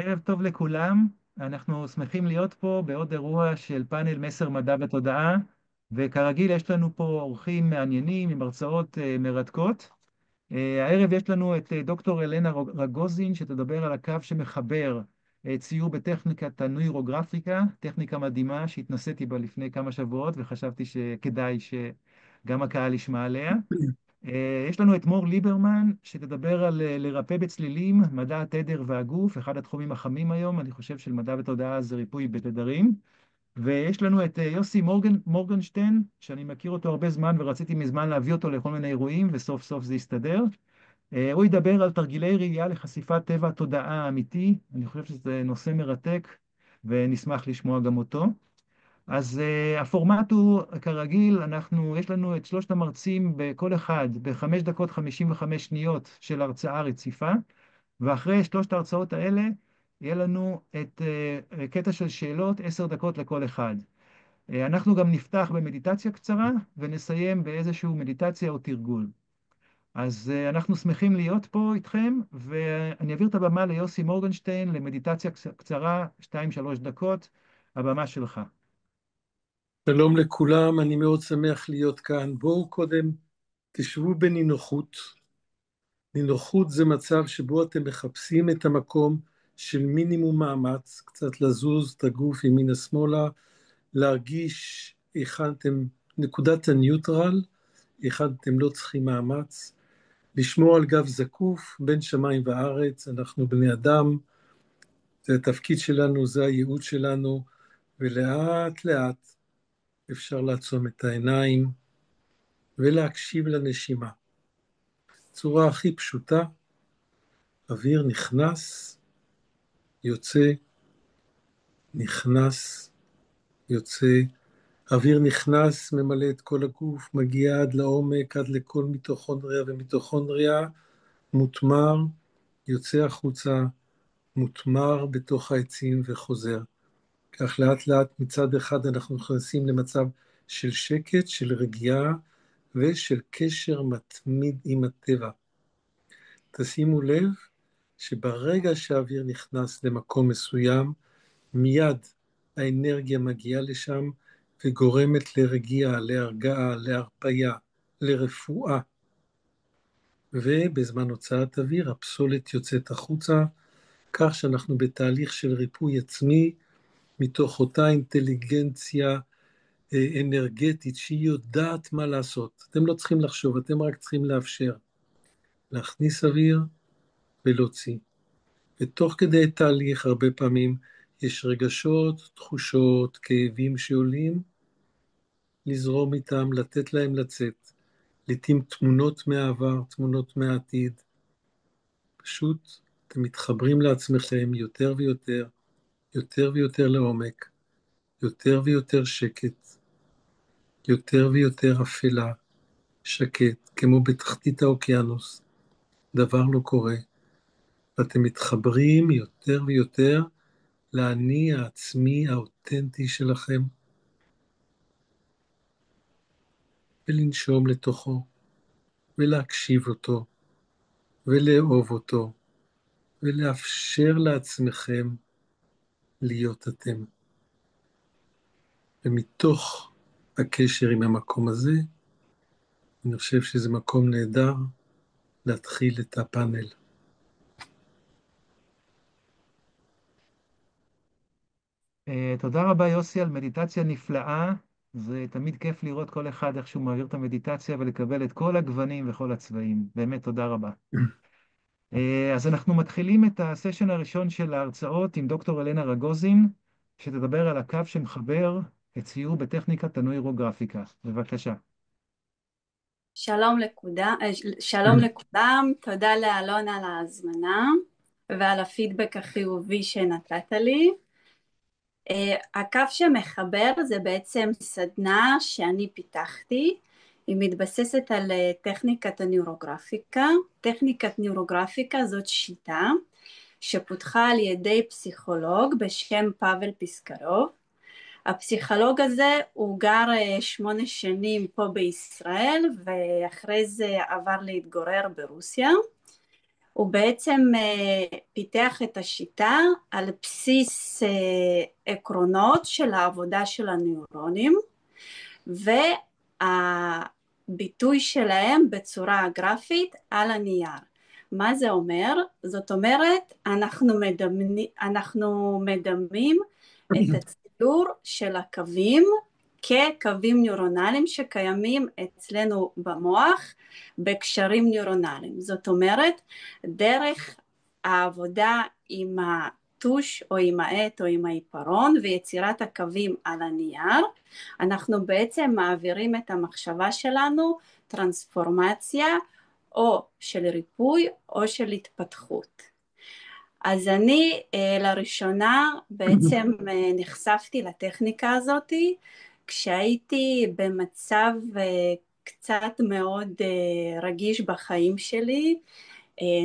ערב טוב לכולם, אנחנו שמחים להיות פה בעוד אירוע של פאנל מסר מדע ותודעה, וכרגיל יש לנו פה אורחים מעניינים עם הרצאות מרתקות. הערב יש לנו את דוקטור אלנה רגוזין שתדבר על הקו שמחבר ציור בטכניקת הנוירוגרפיקה, טכניקה מדהימה שהתנסיתי בה לפני כמה שבועות וחשבתי שכדאי שגם הקהל ישמע עליה. יש לנו את מור ליברמן, שתדבר על לרפא בצלילים, מדע התדר והגוף, אחד התחומים החמים היום, אני חושב של מדע ותודעה זה ריפוי בתדרים. ויש לנו את יוסי מורגנשטיין, שאני מכיר אותו הרבה זמן ורציתי מזמן להביא אותו לכל מיני אירועים, וסוף סוף זה יסתדר. הוא ידבר על תרגילי ראייה לחשיפת טבע התודעה האמיתי, אני חושב שזה נושא מרתק, ונשמח לשמוע גם אותו. אז הפורמט הוא, כרגיל, יש לנו את שלושת המרצים בכל אחד, ב5 דקות 55 שניות של הרצאה רציפה, ואחרי שלושת ההרצאות האלה, יהיה לנו את קטע של שאלות, 10 דקות לכל אחד. אנחנו גם נפתח במדיטציה קצרה, ונסיים באיזשהו מדיטציה או תרגול. אז אנחנו שמחים להיות פה איתכם, ואני אעביר את הבמה ליוסי מורגנשטיין למדיטציה קצרה, 2-3 דקות, הבמה שלך. שלום לכולם, אני מאוד שמח להיות כאן. בואו קודם תשבו בנינוחות. נינוחות זה מצב שבו אתם מחפשים את המקום של מינימום מאמץ, קצת לזוז את הגוף ימינה שמאלה, להרגיש היכן אתם, נקודת הניוטרל, היכן אתם לא צריכים מאמץ, לשמור על גב זקוף בין שמיים וארץ, אנחנו בני אדם, זה התפקיד שלנו, זה הייעוד שלנו, ולאט לאט אפשר לעצום את העיניים ולהקשיב לנשימה. צורה הכי פשוטה, אוויר נכנס, יוצא, נכנס, יוצא, אוויר נכנס, ממלא את כל הגוף, מגיע עד לעומק, עד לכל מיטוכונדריה ומיטוכונדריה, מותמר, יוצא החוצה, מותמר בתוך העצים וחוזר. כך לאט לאט מצד אחד אנחנו נכנסים למצב של שקט, של רגיעה ושל קשר מתמיד עם הטבע. תשימו לב שברגע שהאוויר נכנס למקום מסוים, מיד האנרגיה מגיעה לשם וגורמת לרגיעה, להרגעה, להרפיה, לרפואה. ובזמן הוצאת אוויר הפסולת יוצאת החוצה, כך שאנחנו בתהליך של ריפוי עצמי, מתוך אותה אינטליגנציה אנרגטית שהיא יודעת מה לעשות. אתם לא צריכים לחשוב, אתם רק צריכים לאפשר. להכניס אוויר ולהוציא. ותוך כדי תהליך הרבה פעמים יש רגשות, תחושות, כאבים שעולים, לזרום איתם, לתת להם לצאת. לעתים תמונות מהעבר, תמונות מהעתיד. פשוט אתם מתחברים לעצמכם יותר ויותר, יותר ויותר לעומק, יותר ויותר שקט, יותר ויותר אפלה, שקט, כמו בתחתית האוקיינוס. דבר לא קורה. ואתם מתחברים יותר ויותר לאני העצמי האותנטי שלכם, ולנשום לתוכו, ולהקשיב אותו, ולאהוב אותו, ולאפשר לעצמכם להיות אתם. ומתוך הקשר עם המקום הזה, אני חושב שזה מקום נהדר להתחיל את הפאנל. תודה רבה יוסי על מדיטציה נפלאה. זה תמיד כיף לראות כל אחד איך שהוא מעביר את המדיטציה ולקבל את כל הגוונים וכל הצבעים. באמת תודה רבה. אז אנחנו מתחילים את הסשן הראשון של ההרצאות עם דוקטור אלנה רגוזין, שתדבר על הקו שמחבר את ציור בטכניקת הנוירוגרפיקה. בבקשה. שלום לכולם, תודה לאלון על ההזמנה ועל הפידבק החיובי שנתת לי. הקו שמחבר זה בעצם סדנה שאני פיתחתי, היא מתבססת על טכניקת הנוירוגרפיקה. טכניקת נוירוגרפיקה זאת שיטה שפותחה על ידי פסיכולוג בשם פאבל פיסקרוב. הפסיכולוג הזה הוא גר 8 שנים פה בישראל, ואחרי זה עבר להתגורר ברוסיה. הוא בעצם פיתח את השיטה על בסיס עקרונות של העבודה של הנוירונים, והביטוי שלהם בצורה גרפית על הנייר. מה זה אומר? זאת אומרת, אנחנו מדמים את הציור של הקווים כקווים נוירונליים שקיימים אצלנו במוח בקשרים נוירונליים. זאת אומרת, דרך העבודה עם הטוש או עם העט או עם העיפרון ויצירת הקווים על הנייר, אנחנו בעצם מעבירים את המחשבה שלנו טרנספורמציה או של ריפוי או של התפתחות. אז אני לראשונה בעצם נחשפתי לטכניקה הזאת כשהייתי במצב קצת מאוד רגיש בחיים שלי.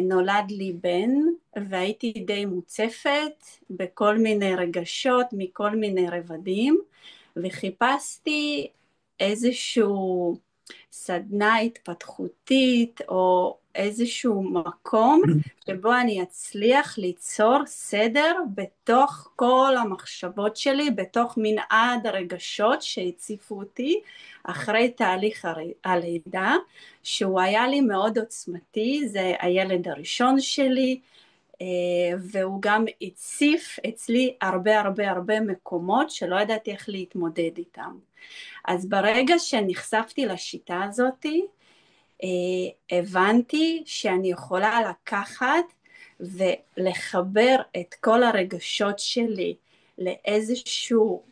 נולד לי בן והייתי די מוצפת בכל מיני רגשות מכל מיני רבדים, וחיפשתי איזשהו סדנה התפתחותית או איזשהו מקום שבו אני אצליח ליצור סדר בתוך כל המחשבות שלי, בתוך מנעד הרגשות שהציפו אותי אחרי תהליך הלידה, שהוא היה לי מאוד עוצמתי. זה הילד הראשון שלי, והוא גם הציף אצלי הרבה מקומות שלא ידעתי איך להתמודד איתם. אז ברגע שנחשפתי לשיטה הזאת, הבנתי שאני יכולה לקחת ולחבר את כל הרגשות שלי לאיזשהו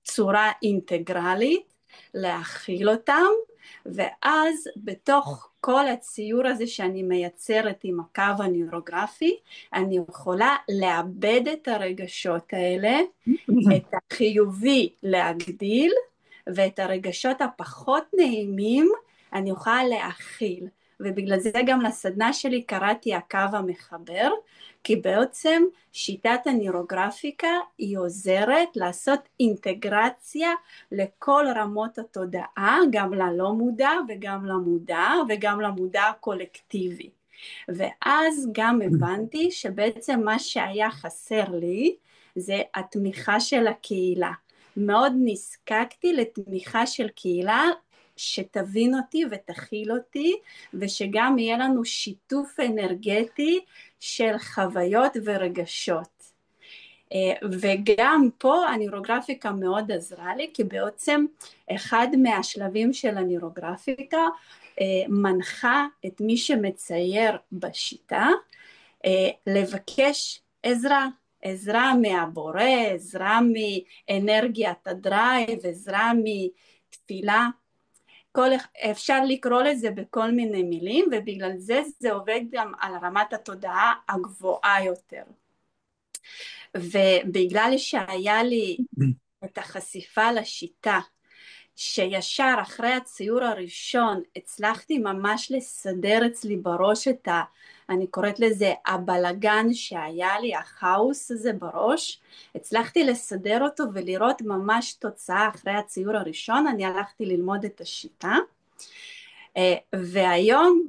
צורה אינטגרלית, להכיל אותם, ואז בתוך כל הציור הזה שאני מייצרת עם הקו הנוירוגרפי, אני יכולה לאבד את הרגשות האלה, את החיובי להגדיל, ואת הרגשות הפחות נעימים אני יכולה להכיל. ובגלל זה גם לסדנה שלי קראתי הקו המחבר, כי בעצם שיטת הנוירוגרפיקה היא עוזרת לעשות אינטגרציה לכל רמות התודעה, גם ללא מודע וגם למודע וגם למודע הקולקטיבי. ואז גם הבנתי שבעצם מה שהיה חסר לי זה התמיכה של הקהילה. מאוד נזקקתי לתמיכה של קהילה שתבין אותי ותכיל אותי, ושגם יהיה לנו שיתוף אנרגטי של חוויות ורגשות. וגם פה הנוירוגרפיקה מאוד עזרה לי, כי בעצם אחד מהשלבים של הנוירוגרפיקה מנחה את מי שמצייר בשיטה לבקש עזרה מהבורא, עזרה מאנרגיית הדרייב, עזרה מתפילה. אפשר לקרוא לזה בכל מיני מילים, ובגלל זה עובד גם על רמת התודעה הגבוהה יותר. ובגלל שהיה לי את החשיפה לשיטה, שישר אחרי הציור הראשון הצלחתי ממש לסדר אצלי בראש אני קוראת לזה הבלגן שהיה לי, החאוס הזה בראש, הצלחתי לסדר אותו ולראות ממש תוצאה אחרי הציור הראשון. אני הלכתי ללמוד את השיטה, והיום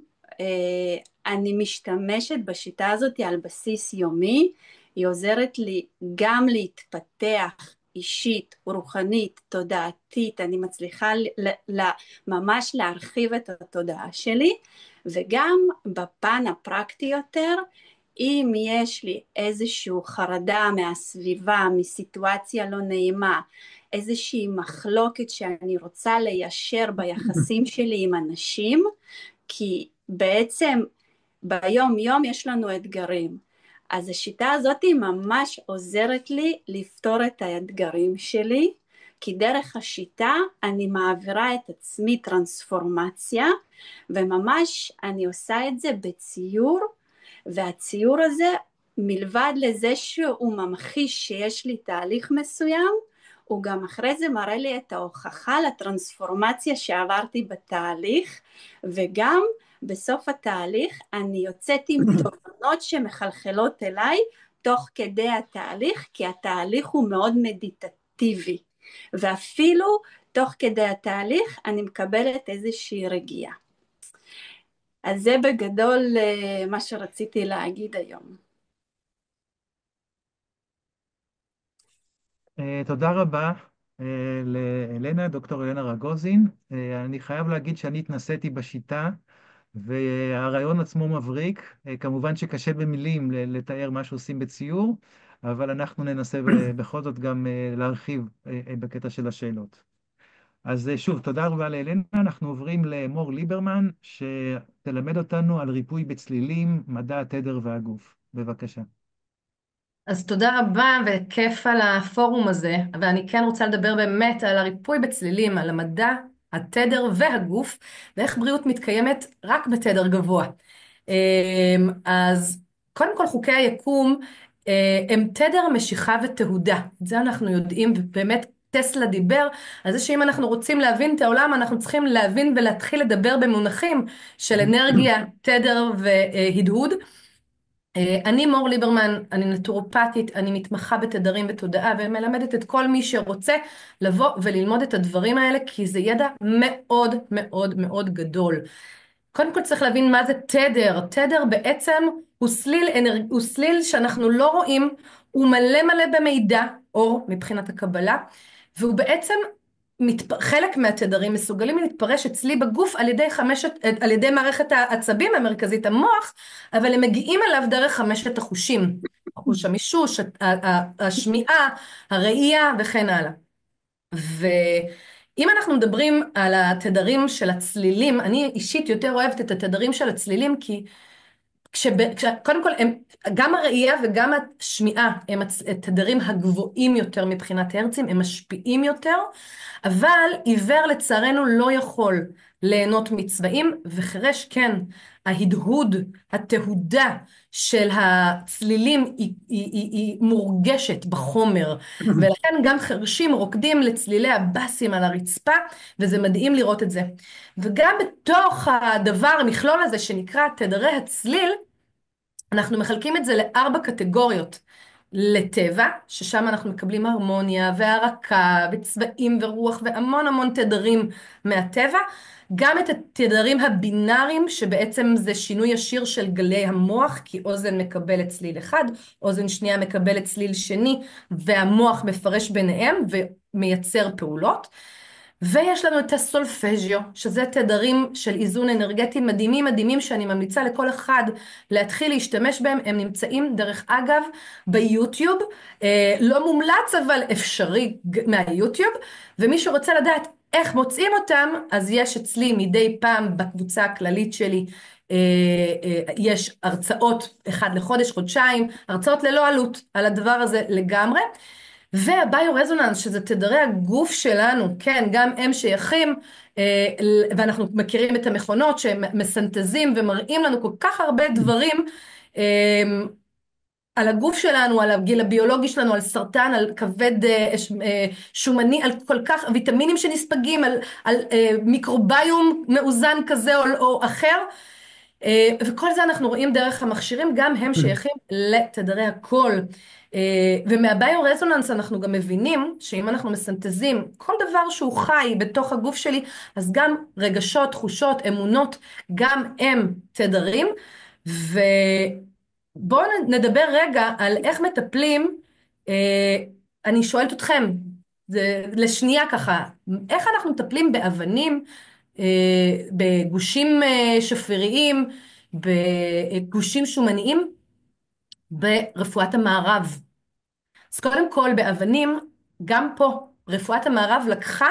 אני משתמשת בשיטה הזאת על בסיס יומי. היא עוזרת לי גם להתפתח אישית, רוחנית, תודעתית. אני מצליחה ממש להרחיב את התודעה שלי, וגם בפן הפרקטי יותר, אם יש לי איזושהי חרדה מהסביבה, מסיטואציה לא נעימה, איזושהי מחלוקת שאני רוצה ליישר ביחסים שלי עם אנשים, כי בעצם ביום יום יש לנו אתגרים, אז השיטה הזאת היא ממש עוזרת לי לפתור את האתגרים שלי, כי דרך השיטה אני מעבירה את עצמי טרנספורמציה, וממש אני עושה את זה בציור, והציור הזה מלבד לזה שהוא ממחיש שיש לי תהליך מסוים, הוא גם אחרי זה מראה לי את ההוכחה לטרנספורמציה שעברתי בתהליך, וגם בסוף התהליך אני יוצאת עם תובנות שמחלחלות אליי תוך כדי התהליך, כי התהליך הוא מאוד מדיטטיבי, ואפילו תוך כדי התהליך אני מקבלת איזושהי רגיעה. אז זה בגדול מה שרציתי להגיד היום. תודה רבה לאלנה, דוקטור אלנה רגוזין. אני חייב להגיד שאני התנסיתי בשיטה, והרעיון עצמו מבריק. כמובן שקשה במילים לתאר מה שעושים בציור, אבל אנחנו ננסה בכל זאת גם להרחיב בקטע של השאלות. אז שוב, תודה רבה לאלנה. אנחנו עוברים למור ליברמן, שתלמד אותנו על ריפוי בצלילים, מדע התדר והגוף. בבקשה. אז תודה רבה וכיף על הפורום הזה, ואני כן רוצה לדבר באמת על הריפוי בצלילים, על המדע, התדר והגוף, ואיך בריאות מתקיימת רק בתדר גבוה. אז קודם כל חוקי היקום הם תדר משיכה ותהודה, את זה אנחנו יודעים, ובאמת טסלה דיבר על זה שאם אנחנו רוצים להבין את העולם, אנחנו צריכים להבין ולהתחיל לדבר במונחים של אנרגיה, תדר והדהוד. אני מור ליברמן, אני נטורופטית, אני מתמחה בתדרים ותודעה ומלמדת את כל מי שרוצה לבוא וללמוד את הדברים האלה, כי זה ידע מאוד מאוד מאוד גדול. קודם כל צריך להבין מה זה תדר. תדר בעצם הוא סליל שאנחנו לא רואים, הוא מלא מלא במידע, אור מבחינת הקבלה, והוא בעצם חלק מהתדרים מסוגלים להתפרש אצלי בגוף על ידי מערכת העצבים המרכזית, המוח, אבל הם מגיעים אליו דרך חמשת החושים, חוש המישוש, השמיעה, הראייה וכן הלאה. ואם אנחנו מדברים על התדרים של הצלילים, אני אישית יותר אוהבת את התדרים של הצלילים, כי קודם כל, גם הראייה וגם השמיעה הם התדרים הגבוהים יותר מבחינת הרצים, הם משפיעים יותר, אבל עיוור לצערנו לא יכול ליהנות מצבעים, וחירש כן, ההדהוד, התהודה של הצלילים היא מורגשת בחומר, ולכן גם חרשים רוקדים לצלילי הבאסים על הרצפה, וזה מדהים לראות את זה. וגם בתוך הדבר, המכלול הזה שנקרא תדרי הצליל, אנחנו מחלקים את זה לארבע קטגוריות. לטבע, ששם אנחנו מקבלים הרמוניה והרקה וצבעים ורוח והמון המון תדרים מהטבע. גם את התדרים הבינאריים, שבעצם זה שינוי ישיר של גלי המוח, כי אוזן מקבלת צליל אחד, אוזן שנייה מקבלת צליל שני, והמוח מפרש ביניהם ומייצר פעולות. ויש לנו את הסולפז'יו, שזה תדרים של איזון אנרגטי מדהימים מדהימים, שאני ממליצה לכל אחד להתחיל להשתמש בהם. הם נמצאים דרך אגב ביוטיוב, לא מומלץ אבל אפשרי מהיוטיוב, ומי שרוצה לדעת איך מוצאים אותם, אז יש אצלי מדי פעם בקבוצה הכללית שלי, יש הרצאות אחד לחודש, חודשיים, הרצאות ללא עלות על הדבר הזה לגמרי. והביו-רזוננס, שזה תדרי הגוף שלנו, כן, גם הם שייכים, ואנחנו מכירים את המכונות שמסנטזים ומראים לנו כל כך הרבה דברים על הגוף שלנו, על הגיל הביולוגי שלנו, על סרטן, על כבד שומני, על כל כך ויטמינים שנספגים, על מיקרוביום מאוזן כזה או אחר, וכל זה אנחנו רואים דרך המכשירים, גם הם שייכים לתדרי הקול. ומהביו-רזוננס אנחנו גם מבינים שאם אנחנו מסנטזים כל דבר שהוא חי בתוך הגוף שלי, אז גם רגשות, תחושות, אמונות, גם הם תדרים. ובואו נדבר רגע על איך מטפלים. אני שואלת אתכם, לשנייה ככה, איך אנחנו מטפלים באבנים, בגושים שפיריים, בגושים שומניים, ברפואת המערב. אז קודם כל באבנים, גם פה רפואת המערב לקחה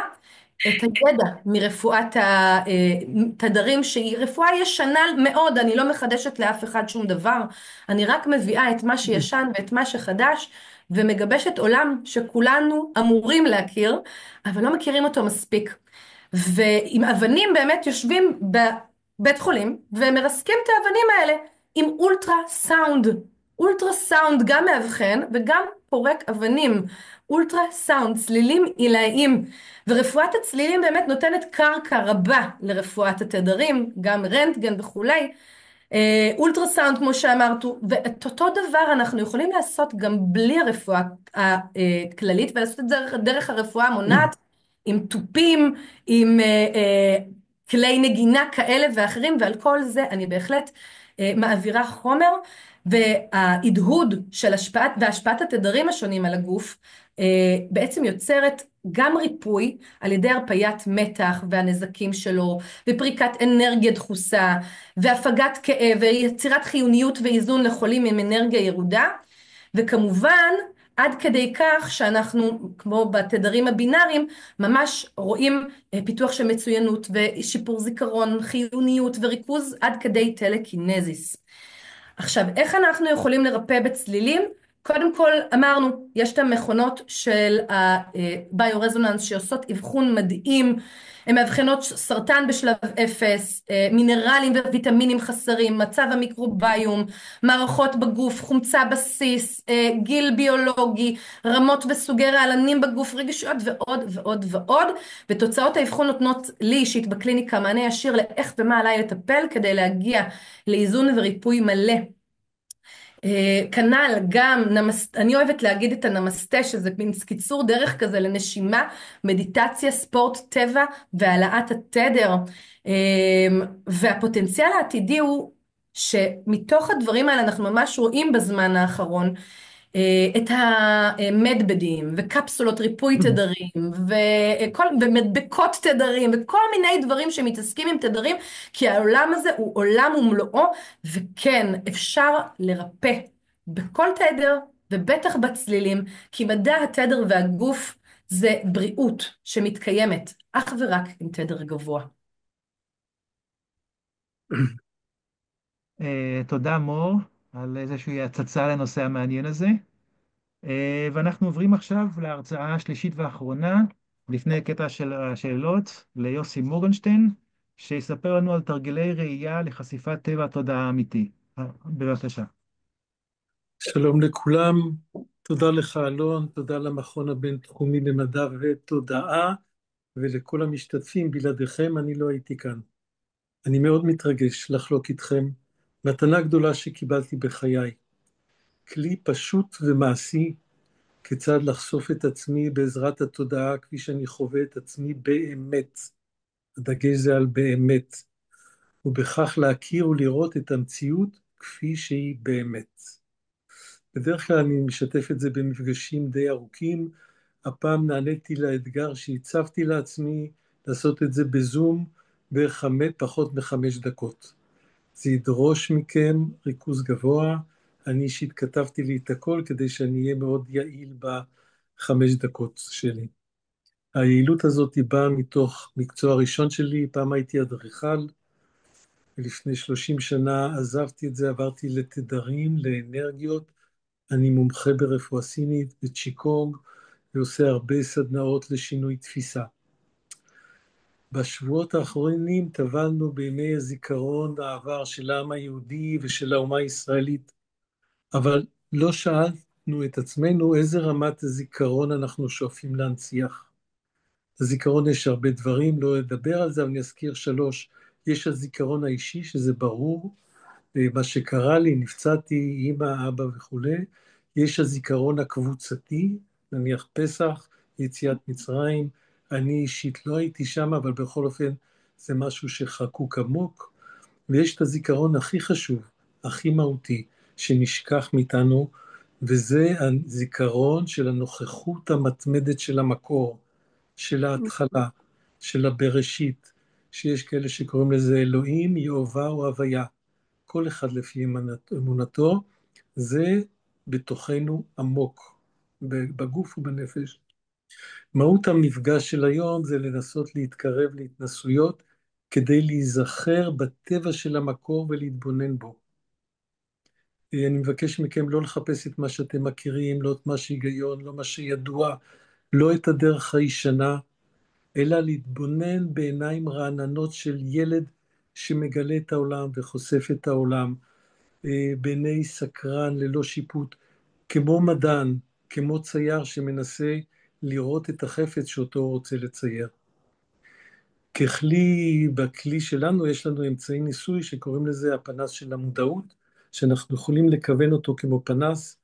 את הידע מרפואת התדרים, שהיא רפואה ישנה מאוד, אני לא מחדשת לאף אחד שום דבר, אני רק מביאה את מה שישן ואת מה שחדש, ומגבשת עולם שכולנו אמורים להכיר, אבל לא מכירים אותו מספיק. ועם אבנים באמת יושבים בבית חולים, ומרסקים את האבנים האלה עם אולטרה סאונד. אולטרה סאונד גם מאבחן וגם פורק אבנים. אולטרה סאונד, צלילים עילאיים. ורפואת הצלילים באמת נותנת קרקע רבה לרפואת התדרים, גם רנטגן וכולי. אולטרה סאונד כמו שאמרת, ואת אותו דבר אנחנו יכולים לעשות גם בלי הרפואה הכללית, ולעשות את זה דרך הרפואה המונעת, עם טופים, עם כלי נגינה כאלה ואחרים, ועל כל זה אני בהחלט מעבירה חומר, וההדהוד של והשפעת התדרים השונים על הגוף בעצם יוצרת גם ריפוי על ידי הרפיית מתח והנזקים שלו, ופריקת אנרגיה דחוסה, והפגת כאב, ויצירת חיוניות ואיזון לחולים עם אנרגיה ירודה, וכמובן עד כדי כך שאנחנו, כמו בתדרים הבינאריים, ממש רואים פיתוח של מצוינות ושיפור זיכרון, חיוניות וריכוז עד כדי טלקינזיס. עכשיו, איך אנחנו יכולים לרפא בצלילים? קודם כל, אמרנו, יש את המכונות של הביורזוננס שעושות אבחון מדהים, הן מאבחנות סרטן בשלב 0, מינרלים וויטמינים חסרים, מצב המיקרוביום, מערכות בגוף, חומצה בסיס, גיל ביולוגי, רמות וסוגי רעלנים בגוף, רגישויות ועוד ועוד ועוד, ותוצאות האבחון נותנות לי אישית בקליניקה מענה ישיר לאיך ומה עליי לטפל כדי להגיע לאיזון וריפוי מלא. כנ"ל גם, אני אוהבת להגיד את הנמסטה, שזה מין קיצור דרך כזה לנשימה, מדיטציה, ספורט, טבע והעלאת התדר. והפוטנציאל העתידי הוא שמתוך הדברים האלה אנחנו ממש רואים בזמן האחרון את המדבדים וקפסולות ריפוי תדרים ומדבקות תדרים וכל מיני דברים שמתעסקים עם תדרים, כי העולם הזה הוא עולם ומלואו, וכן אפשר לרפא בכל תדר ובטח בצלילים, כי מדע התדר והגוף זה בריאות שמתקיימת אך ורק עם תדר גבוה. תודה מור על איזושהי הצצה לנושא המעניין הזה. ואנחנו עוברים עכשיו להרצאה השלישית והאחרונה, לפני קטע של השאלות, ליוסי מורגנשטיין, שיספר לנו על תרגילי ראייה לחשיפת טבע התודעה האמיתי. בבקשה. שלום לכולם, תודה לך אלון, תודה למכון הבינתחומי למדע ותודעה, ולכל המשתתפים, בלעדיכם אני לא הייתי כאן. אני מאוד מתרגש לחלוק איתכם מתנה גדולה שקיבלתי בחיי. כלי פשוט ומעשי, כיצד לחשוף את עצמי בעזרת התודעה כפי שאני חווה את עצמי באמת. הדגש זה על באמת, ובכך להכיר ולראות את המציאות כפי שהיא באמת. בדרך כלל אני משתף את זה במפגשים די ארוכים, הפעם נעניתי לאתגר שהצבתי לעצמי לעשות את זה בזום פחות מ5 דקות. זה ידרוש מכם ריכוז גבוה, אני אישית כתבתי לי את הכל כדי שאני אהיה מאוד יעיל ב5 דקות שלי. היעילות הזאת היא באה מתוך מקצוע ראשון שלי, פעם הייתי אדריכל, ולפני 30 שנה עזבתי את זה, עברתי לתדרים, לאנרגיות, אני מומחה ברפואה סינית, בצ'יקונג, ועושה הרבה סדנאות לשינוי תפיסה. בשבועות האחרונים טבלנו בימי הזיכרון העבר של העם היהודי ושל האומה הישראלית, אבל לא שאלנו את עצמנו איזה רמת הזיכרון אנחנו שואפים להנציח. הזיכרון יש הרבה דברים, לא אדבר על זה, אבל אני אזכיר 3. יש הזיכרון האישי, שזה ברור, מה שקרה לי, נפצעתי, אמא, אבא וכו'. יש הזיכרון הקבוצתי, נניח פסח, יציאת מצרים, אני אישית לא הייתי שם, אבל בכל אופן זה משהו שחקוק עמוק. ויש את הזיכרון הכי חשוב, הכי מהותי, שנשכח מאיתנו, וזה הזיכרון של הנוכחות המתמדת של המקור, של ההתחלה, של הבראשית, שיש כאלה שקוראים לזה אלוהים, יהובה או הוויה. כל אחד לפי אמונתו, זה בתוכנו עמוק, בגוף ובנפש. מהות המפגש של היום זה לנסות להתקרב להתנסויות, כדי להיזכר בטבע של המקור ולהתבונן בו. אני מבקש מכם לא לחפש את מה שאתם מכירים, לא את מה שהיגיון, לא מה שידוע, לא את הדרך הישנה, אלא להתבונן בעיניים רעננות של ילד שמגלה את העולם וחושף את העולם, בעיני סקרן ללא שיפוט, כמו מדען, כמו צייר שמנסה לראות את החפץ שאותו הוא רוצה לצייר. בכלי שלנו יש לנו אמצעי ניסוי שקוראים לזה הפנס של המודעות, שאנחנו יכולים לכוון אותו כמו פנס,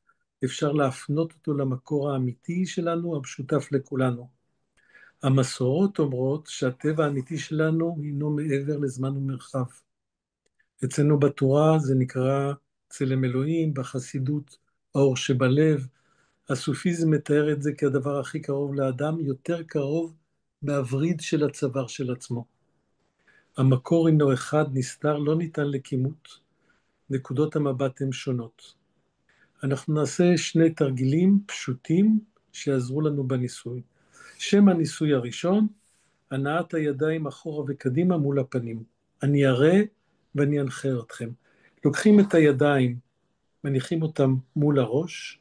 אפשר להפנות אותו למקור האמיתי שלנו, המשותף לכולנו. המסורות אומרות שהטבע האמיתי שלנו הינו מעבר לזמן ומרחב. אצלנו בתורה זה נקרא צלם אלוהים, בחסידות האור שבלב. הסופיזם מתאר את זה כדבר הכי קרוב לאדם, יותר קרוב מהווריד של הצוואר של עצמו. המקור הינו אחד, נסתר, לא ניתן לכימות. נקודות המבט הן שונות. אנחנו נעשה שני תרגילים פשוטים שיעזרו לנו בניסוי. שם הניסוי הראשון, הנעת הידיים אחורה וקדימה מול הפנים. אני אראה ואני אנחה אתכם. לוקחים את הידיים, מניחים אותם מול הראש,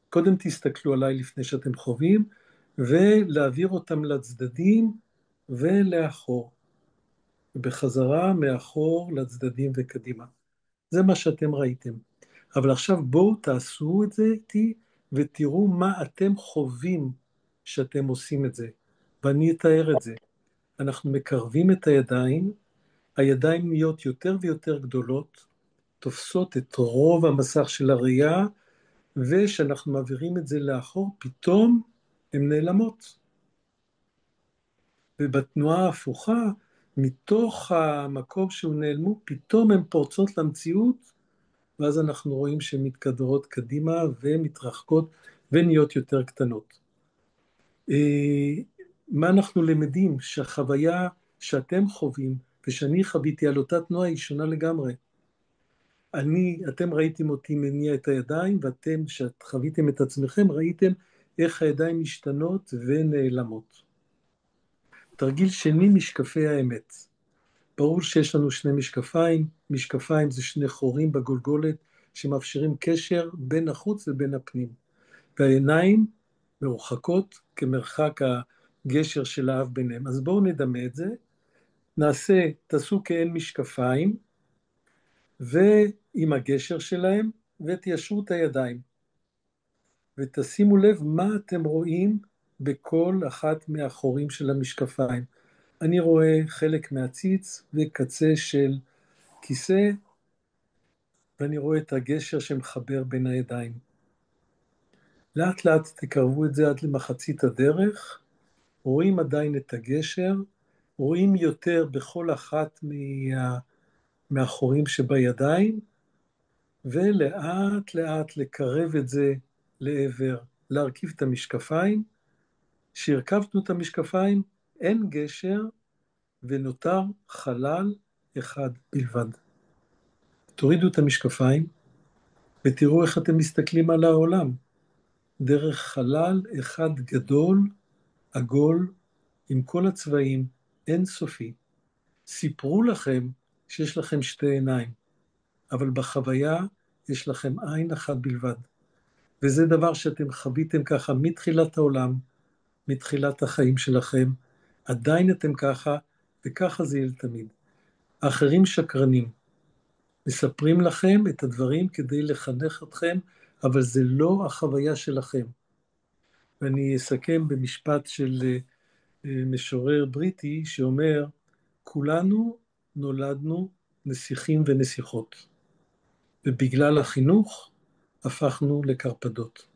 קודם תסתכלו עליי לפני שאתם חווים, ולהעביר אותם לצדדים ולאחור. ובחזרה מאחור לצדדים וקדימה. זה מה שאתם ראיתם. אבל עכשיו בואו תעשו את זה איתי, ותראו מה אתם חווים שאתם עושים את זה. ואני אתאר את זה. אנחנו מקרבים את הידיים, הידיים נהיות יותר ויותר גדולות, תופסות את רוב המסך של הראייה, ושאנחנו מעבירים את זה לאחור, פתאום הן נעלמות. ובתנועה ההפוכה, מתוך המקום שהוא נעלמו, פתאום הן פורצות למציאות, ואז אנחנו רואים שהן מתקדרות קדימה ומתרחקות ונהיות יותר קטנות. מה אנחנו למדים? שהחוויה שאתם חווים ושאני חוויתי על אותה תנועה היא שונה לגמרי. אתם ראיתם אותי מניע את הידיים, ואתם שחוויתם את עצמכם ראיתם איך הידיים משתנות ונעלמות. תרגיל שני, משקפי האמת. ברור שיש לנו שני משקפיים, משקפיים זה שני חורים בגולגולת שמאפשרים קשר בין החוץ ובין הפנים. והעיניים מרוחקות כמרחק הגשר של האף ביניהם. אז בואו נדמה את זה, תעשו כאין משקפיים, ועם הגשר שלהם, ותיישרו את הידיים. ותשימו לב מה אתם רואים בכל אחת מהחורים של המשקפיים. אני רואה חלק מהציץ וקצה של כיסא, ואני רואה את הגשר שמחבר בין הידיים. לאט לאט תקרבו את זה עד למחצית הדרך, רואים עדיין את הגשר, רואים יותר בכל אחת מהחורים שבידיים, ולאט לאט לקרב את זה לעבר, להרכיב את המשקפיים. שהרכבנו את המשקפיים, אין גשר, ונותר חלל אחד בלבד. תורידו את המשקפיים, ותראו איך אתם מסתכלים על העולם. דרך חלל אחד גדול, עגול, עם כל הצבעים, אינסופי. סיפרו לכם שיש לכם שתי עיניים, אבל בחוויה יש לכם עין אחת בלבד. וזה דבר שאתם חוויתם ככה מתחילת העולם, מתחילת החיים שלכם, עדיין אתם ככה, וככה זה יהיה תמיד. האחרים שקרנים, מספרים לכם את הדברים כדי לחנך אתכם, אבל זה לא החוויה שלכם. ואני אסכם במשפט של משורר בריטי שאומר, כולנו נולדנו נסיכים ונסיכות, ובגלל החינוך הפכנו לקרפדות.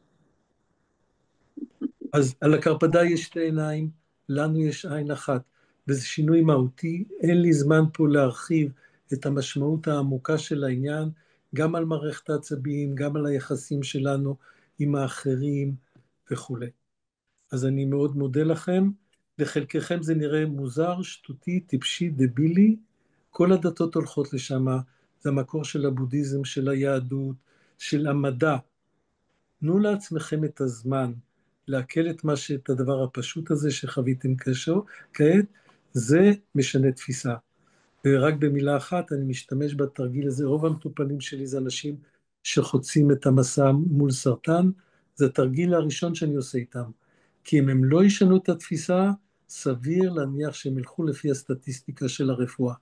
אז על הקרפדה יש שתי עיניים, לנו יש עין אחת, וזה שינוי מהותי. אין לי זמן פה להרחיב את המשמעות העמוקה של העניין, גם על מערכת העצבים, גם על היחסים שלנו עם האחרים וכו'. אז אני מאוד מודה לכם. לחלקכם זה נראה מוזר, שטותי, טיפשי, דבילי. כל הדתות הולכות לשם, זה המקור של הבודהיזם, של היהדות, של המדע. תנו לעצמכם את הזמן להקל את הדבר הפשוט הזה שחוויתם כעת, זה משנה תפיסה. ורק במילה אחת, אני משתמש בתרגיל הזה, רוב המטופלים שלי זה אנשים שחוצים את המסע מול סרטן, זה התרגיל הראשון שאני עושה איתם. כי אם הם לא ישנו את התפיסה, סביר להניח שהם ילכו לפי הסטטיסטיקה של הרפואה.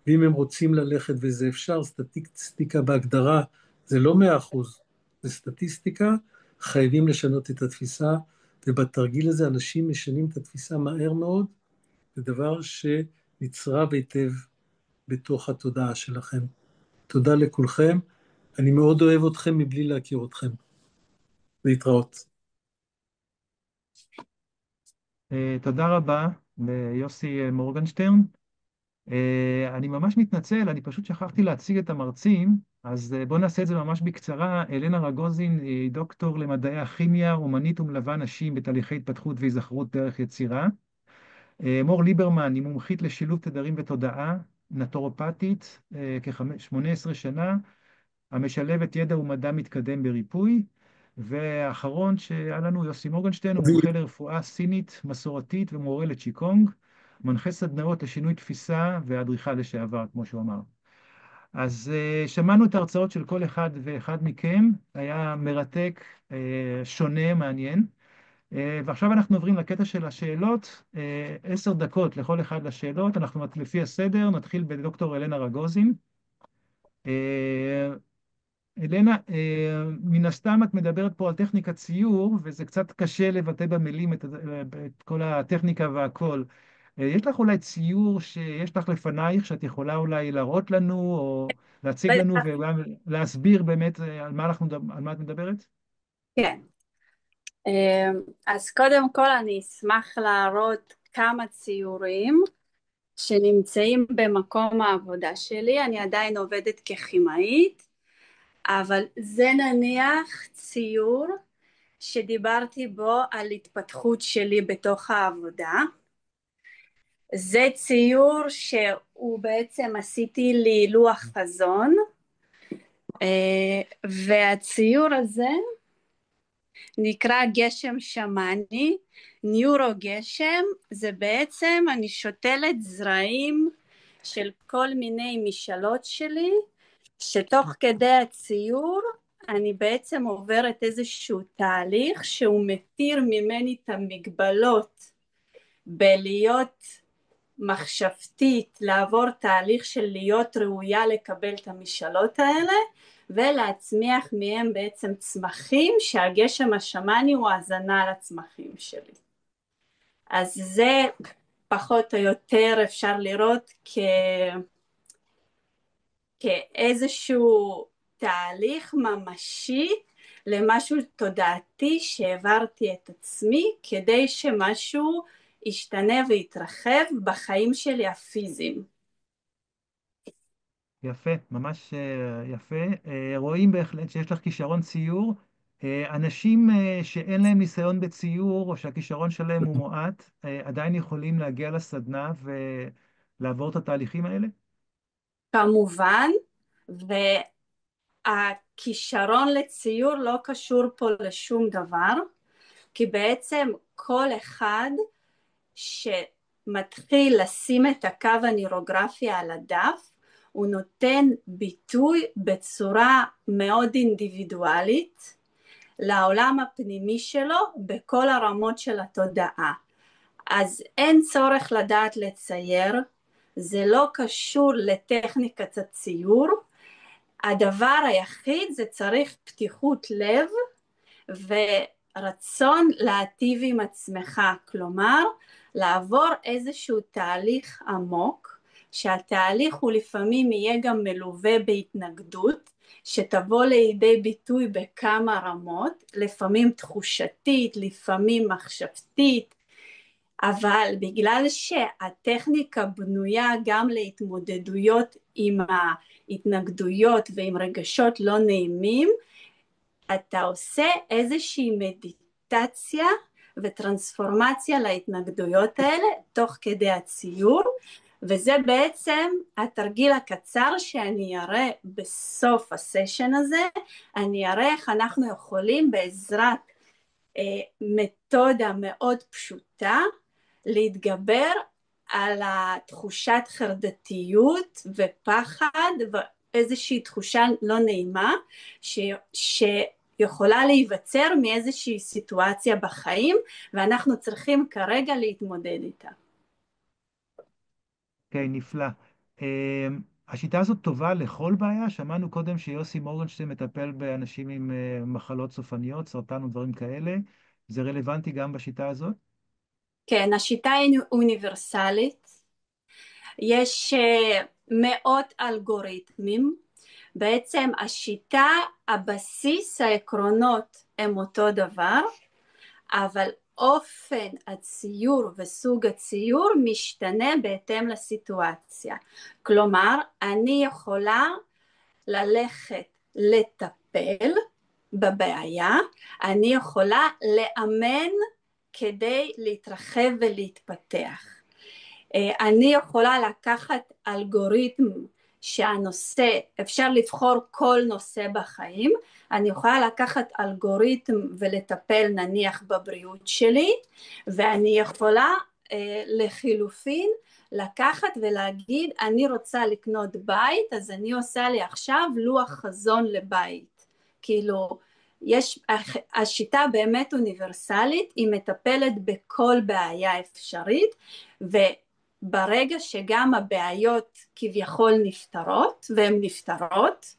ואם הם רוצים ללכת וזה אפשר, סטטיסטיקה בהגדרה זה לא 100%, זה סטטיסטיקה, חייבים לשנות את התפיסה, ובתרגיל הזה אנשים משנים את התפיסה מהר מאוד, זה דבר שנצרב היטב בתוך התודעה שלכם. תודה לכולכם, אני מאוד אוהב אתכם מבלי להכיר אתכם. להתראות. תודה רבה ליוסי מורגנשטרן. אני ממש מתנצל, אני פשוט שכחתי להציג את המרצים, אז בואו נעשה את זה ממש בקצרה. אלנה רגוזין היא דוקטור למדעי הכימיה, אומנית ומלווה נשים בתהליכי התפתחות והיזכרות דרך יצירה. מור ליברמן היא מומחית לשילוב תדרים ותודעה, נטורופטית, כ-18 שנה, המשלבת ידע ומדע מתקדם בריפוי. והאחרון שהיה לנו, יוסי מורגנשטיין, הוא מומחה לרפואה סינית, מסורתית ומורה לצ'יקונג, מנחה סדנאות לשינוי תפיסה ואדריכל לשעבר, כמו שהוא אמר. אז שמענו את ההרצאות של כל אחד ואחד מכם, היה מרתק, שונה, מעניין. ועכשיו אנחנו עוברים לקטע של השאלות, 10 דקות לכל אחד לשאלות, אנחנו לפי הסדר, נתחיל בדוקטור אלנה רגוזין. אלנה, מן הסתם את מדברת פה על טכניקת ציור, וזה קצת קשה לבטא במילים את כל הטכניקה והכל. יש לך אולי ציור שיש לך לפנייך, שאת יכולה אולי להראות לנו, או להציג לנו, וגם להסביר באמת על מה את מדברת? כן. אז קודם כל אני אשמח להראות כמה ציורים שנמצאים במקום העבודה שלי. אני עדיין עובדת ככימאית, אבל זה נניח ציור שדיברתי בו על התפתחות שלי בתוך העבודה. זה ציור שהוא בעצם עשיתי לי לוח חזון, והציור הזה נקרא גשם שמאני, ניורו גשם. זה בעצם אני שותלת זרעים של כל מיני משאלות שלי, שתוך כדי הציור אני בעצם עוברת איזשהו תהליך שהוא מתיר ממני את המגבלות בלהיות מחשבתית, לעבור תהליך של להיות ראויה לקבל את המשאלות האלה, ולהצמיח מהם בעצם צמחים שהגשם השמאני הוא הזנה לצמחים שלי. אז זה פחות או יותר אפשר לראות כאיזשהו תהליך ממשי למשהו תודעתי שהעברתי את עצמי כדי שמשהו ישתנה ויתרחב בחיים שלי הפיזיים. יפה, ממש יפה. רואים בהחלט שיש לך כישרון ציור. אנשים שאין להם ניסיון בציור, או שהכישרון שלהם הוא מועט, עדיין יכולים להגיע לסדנה ולעבור את התהליכים האלה? כמובן, והכישרון לציור לא קשור פה לשום דבר, כי בעצם כל אחד שמתחיל לשים את הקו הנוירוגרפי על הדף, הוא נותן ביטוי בצורה מאוד אינדיבידואלית לעולם הפנימי שלו בכל הרמות של התודעה. אז אין צורך לדעת לצייר, זה לא קשור לטכניקת הציור, הדבר היחיד זה צריך פתיחות לב ורצון להטיב עם עצמך, כלומר לעבור איזשהו תהליך עמוק, שהתהליך הוא לפעמים יהיה גם מלווה בהתנגדות, שתבוא לידי ביטוי בכמה רמות, לפעמים תחושתית, לפעמים מחשבתית, אבל בגלל שהטכניקה בנויה גם להתמודדויות עם ההתנגדויות ועם רגשות לא נעימים, אתה עושה איזושהי מדיטציה וטרנספורמציה להתנגדויות האלה תוך כדי הציור, וזה בעצם התרגיל הקצר שאני אראה בסוף הסשן הזה. אני אראה איך אנחנו יכולים בעזרת מתודה מאוד פשוטה להתגבר על התחושת חרדתיות ופחד ואיזושהי תחושה לא נעימה שיכולה להיווצר מאיזושהי סיטואציה בחיים, ואנחנו צריכים כרגע להתמודד איתה. כן, נפלא. השיטה הזאת טובה לכל בעיה? שמענו קודם שיוסי מורגנשטיין מטפל באנשים עם מחלות סופניות, סרטן ודברים כאלה. זה רלוונטי גם בשיטה הזאת? כן, השיטה היא אוניברסלית. יש מאות אלגוריתמים. בעצם השיטה, הבסיס, העקרונות הם אותו דבר, אבל אופן הציור וסוג הציור משתנה בהתאם לסיטואציה. כלומר, אני יכולה ללכת לטפל בבעיה, אני יכולה לאמן כדי להתרחב ולהתפתח. אני יכולה לקחת אלגוריתם שהנושא, אפשר לבחור כל נושא בחיים, אני יכולה לקחת אלגוריתם ולטפל נניח בבריאות שלי, ואני יכולה לחילופין לקחת ולהגיד אני רוצה לקנות בית, אז אני עושה לי עכשיו לוח חזון לבית. כאילו השיטה באמת אוניברסלית, היא מטפלת בכל בעיה אפשרית, וברגע שגם הבעיות כביכול נפתרות, והן נפתרות,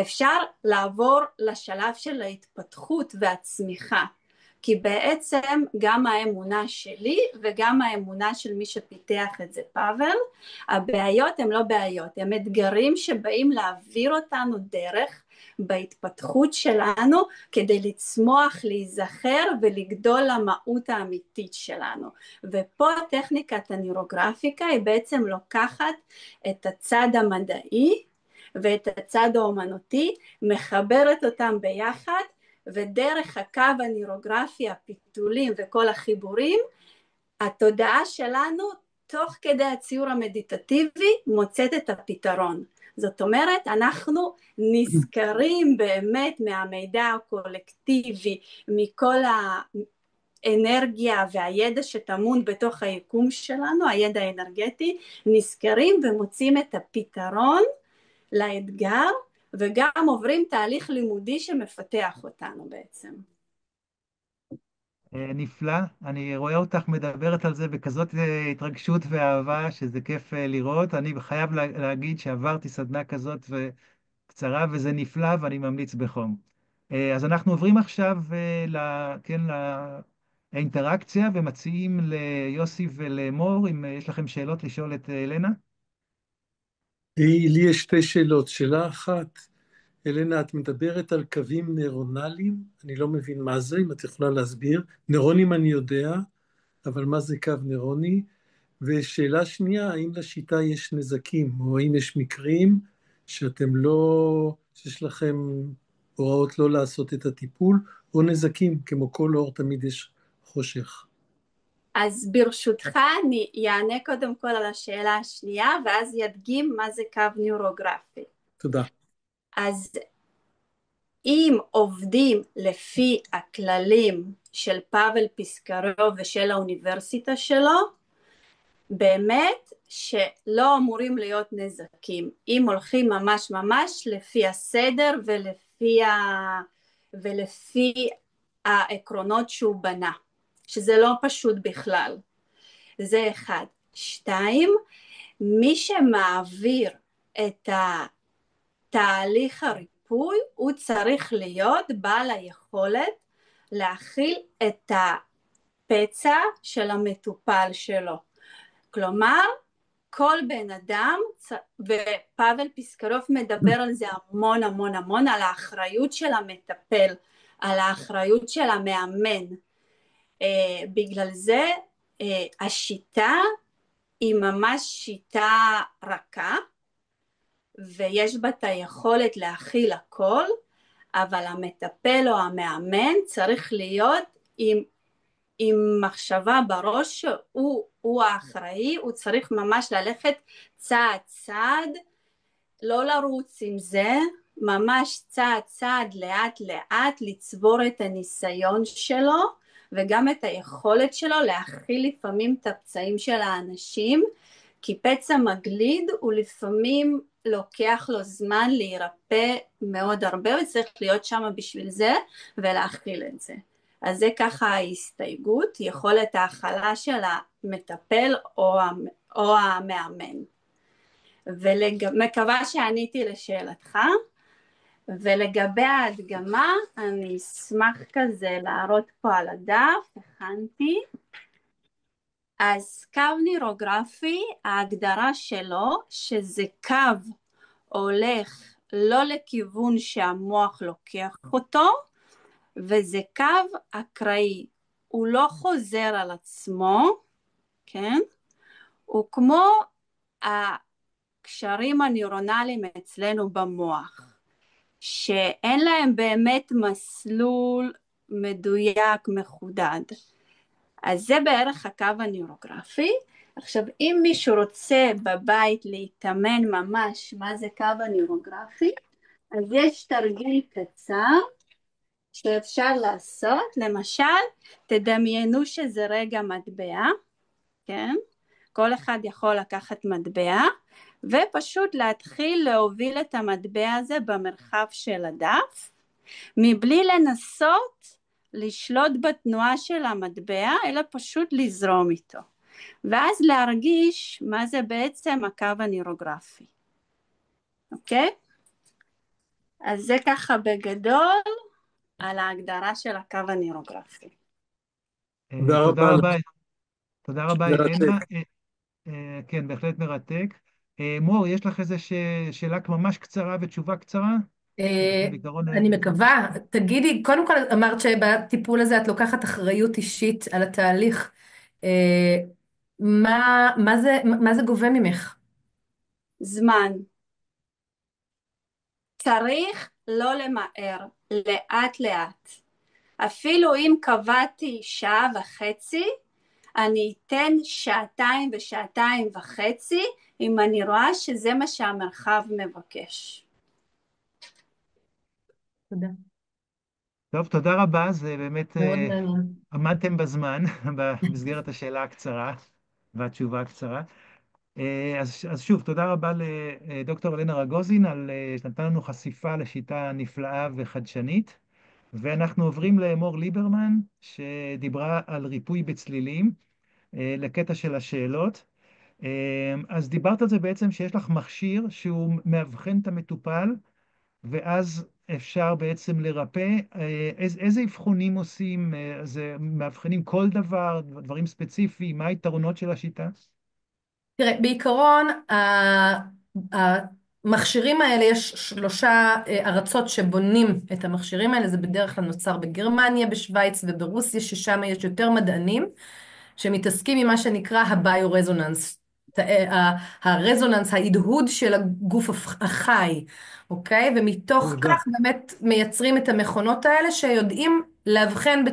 אפשר לעבור לשלב של ההתפתחות והצמיחה. כי בעצם גם האמונה שלי וגם האמונה של מי שפיתח את זה, פאבל, הבעיות הן לא בעיות, הן אתגרים שבאים להעביר אותנו דרך בהתפתחות שלנו כדי לצמוח, להיזכר ולגדול למהות האמיתית שלנו. ופה טכניקת הנוירוגרפיקה היא בעצם לוקחת את הצד המדעי ואת הצד האומנותי, מחברת אותם ביחד, ודרך הקו הנוירוגרפי, הפיתולים וכל החיבורים, התודעה שלנו תוך כדי הציור המדיטטיבי מוצאת את הפתרון. זאת אומרת, אנחנו נזכרים באמת מהמידע הקולקטיבי, מכל האנרגיה והידע שטמון בתוך היקום שלנו, הידע האנרגטי, נזכרים ומוצאים את הפתרון לאתגר, וגם עוברים תהליך לימודי שמפתח אותנו בעצם. נפלא, אני רואה אותך מדברת על זה בכזאת התרגשות ואהבה, שזה כיף לראות. אני חייב להגיד שעברתי סדנה כזאת קצרה, וזה נפלא, ואני ממליץ בחום. אז אנחנו עוברים עכשיו כן, לאינטראקציה, ומציעים ליוסי ולמור, אם יש לכם שאלות לשאול את אלנה. לי יש שתי שאלות. שאלה אחת, אלנה, את מדברת על קווים נוירונליים, אני לא מבין מה זה, אם את יכולה להסביר. נוירונים אני יודע, אבל מה זה קו נוירוני? ושאלה שנייה, האם לשיטה יש נזקים, או האם יש מקרים שאתם לא, שיש לכם הוראות לא לעשות את הטיפול, או נזקים, כמו כל אור תמיד יש חושך. אז ברשותך אני יענה קודם כל על השאלה השנייה, ואז ידגים מה זה קו נוירוגרפי. תודה. אז אם עובדים לפי הכללים של פאבל פיסקרוב ושל האוניברסיטה שלו, באמת שלא אמורים להיות נזקים, אם הולכים ממש ממש לפי הסדר ולפי העקרונות שהוא בנה, שזה לא פשוט בכלל. זה אחד. שתיים, מי שמעביר את התהליך הריפוי, הוא צריך להיות בעל היכולת להכיל את הפצע של המטופל שלו. כלומר, כל בן אדם, ופאבל פיסקרוב מדבר על זה המון המון המון, על האחריות של המטפל, על האחריות של המאמן. בגלל זה השיטה היא ממש שיטה רכה, ויש בה את היכולת להכיל הכל, אבל המטפל או המאמן צריך להיות עם מחשבה בראש שהוא האחראי, הוא צריך ממש ללכת צעד צעד, לא לרוץ עם זה, ממש צעד צעד לאט לאט לצבור את הניסיון שלו, וגם את היכולת שלו להכיל לפעמים את הפצעים של האנשים, כי פצע מגליד הוא לפעמים לוקח לו זמן להירפא מאוד הרבה, וצריך להיות שם בשביל זה ולהכיל את זה. אז זה ככה ההסתייגות, יכולת ההכלה של המטפל או המאמן. ומקווה שעניתי לשאלתך, ולגבי ההדגמה, אני אשמח כזה להראות פה על הדף, הכנתי. אז קו נוירוגרפי, ההגדרה שלו, שזה קו הולך לא לכיוון שהמוח לוקח אותו, וזה קו אקראי, הוא לא חוזר על עצמו, כן? הוא כמו הקשרים הנוירונליים אצלנו במוח, שאין להם באמת מסלול מדויק, מחודד. אז זה בערך הקו הנוירוגרפי. עכשיו, אם מישהו רוצה בבית להתאמן ממש מה זה קו הנוירוגרפי, אז יש תרגיל קצר שאפשר לעשות. למשל, תדמיינו שזה רגע מטבע, כן? כל אחד יכול לקחת מטבע, ופשוט להתחיל להוביל את המטבע הזה במרחב של הדף, מבלי לנסות לשלוט בתנועה של המטבע, אלא פשוט לזרום איתו. ואז להרגיש מה זה בעצם הקו הנוירוגרפי. אוקיי? אז זה ככה בגדול על ההגדרה של הקו הנוירוגרפי. תודה תודה רבה. רבה. תודה רבה, מרתק. אלנה. כן, בהחלט מרתק. מור, יש לך איזו שאלה ממש קצרה ותשובה קצרה? בעיקרון, אני מקווה. תגידי, קודם כל אמרת שבטיפול הזה את לוקחת אחריות אישית על התהליך. מה זה גובה ממך? זמן. צריך לא למהר, לאט לאט. אפילו אם קבעתי שעה וחצי, אני אתן שעתיים ושעתיים וחצי, אם אני רואה שזה מה שהמרחב מבקש. תודה. טוב, תודה רבה, זה באמת מאוד מעניין. עמדתם בזמן במסגרת השאלה הקצרה והתשובה הקצרה. אז שוב, תודה רבה לדוקטור אלנה רגוזין על שנתן לנו חשיפה לשיטה נפלאה וחדשנית. ואנחנו עוברים למור ליברמן, שדיברה על ריפוי בצלילים, לקטע של השאלות. אז דיברת על זה בעצם שיש לך מכשיר שהוא מאבחן את המטופל, ואז אפשר בעצם לרפא. איזה אבחונים עושים? זה מאבחנים כל דבר, דברים ספציפיים? מה היתרונות של השיטה? תראה, בעיקרון, המכשירים האלה, יש 3 ארצות שבונים את המכשירים האלה, זה בדרך כלל נוצר בגרמניה, בשוויץ וברוסיה, ששם יש יותר מדענים, שמתעסקים עם מה שנקרא הביו-רזוננס, הרזוננס, ההדהוד של הגוף החי, אוקיי? ומתוך תודה. כך באמת מייצרים את המכונות האלה שיודעים לאבחן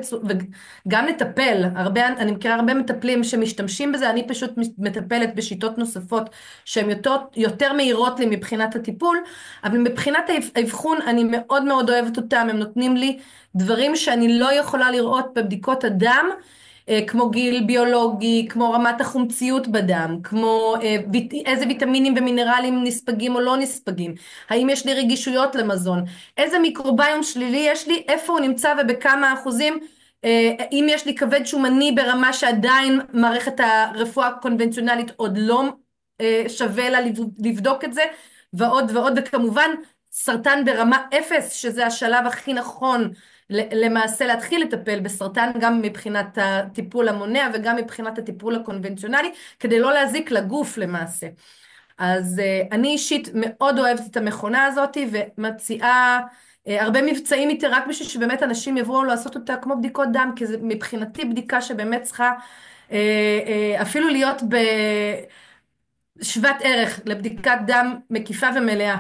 וגם לטפל. אני מכירה הרבה מטפלים שמשתמשים בזה, אני פשוט מטפלת בשיטות נוספות שהן יותר מהירות לי מבחינת הטיפול, אבל מבחינת האבחון אני מאוד מאוד אוהבת אותם, הם נותנים לי דברים שאני לא יכולה לראות בבדיקות הדם, כמו גיל ביולוגי, כמו רמת החומציות בדם, כמו איזה ויטמינים ומינרלים נספגים או לא נספגים, האם יש לי רגישויות למזון, איזה מיקרוביום שלילי יש לי, איפה הוא נמצא ובכמה אחוזים, אם יש לי כבד שומני ברמה שעדיין מערכת הרפואה הקונבנציונלית עוד לא שווה לה לבדוק את זה, ועוד ועוד, וכמובן סרטן ברמה 0, שזה השלב הכי נכון למעשה להתחיל לטפל בסרטן, גם מבחינת הטיפול המונע וגם מבחינת הטיפול הקונבנציונלי, כדי לא להזיק לגוף למעשה. אז אני אישית מאוד אוהבת את המכונה הזאת ומציעה הרבה מבצעים איתי, רק בשביל שבאמת אנשים יבואו לעשות אותה כמו בדיקות דם, כי זה מבחינתי בדיקה שבאמת צריכה אפילו להיות בשוות ערך לבדיקת דם מקיפה ומלאה.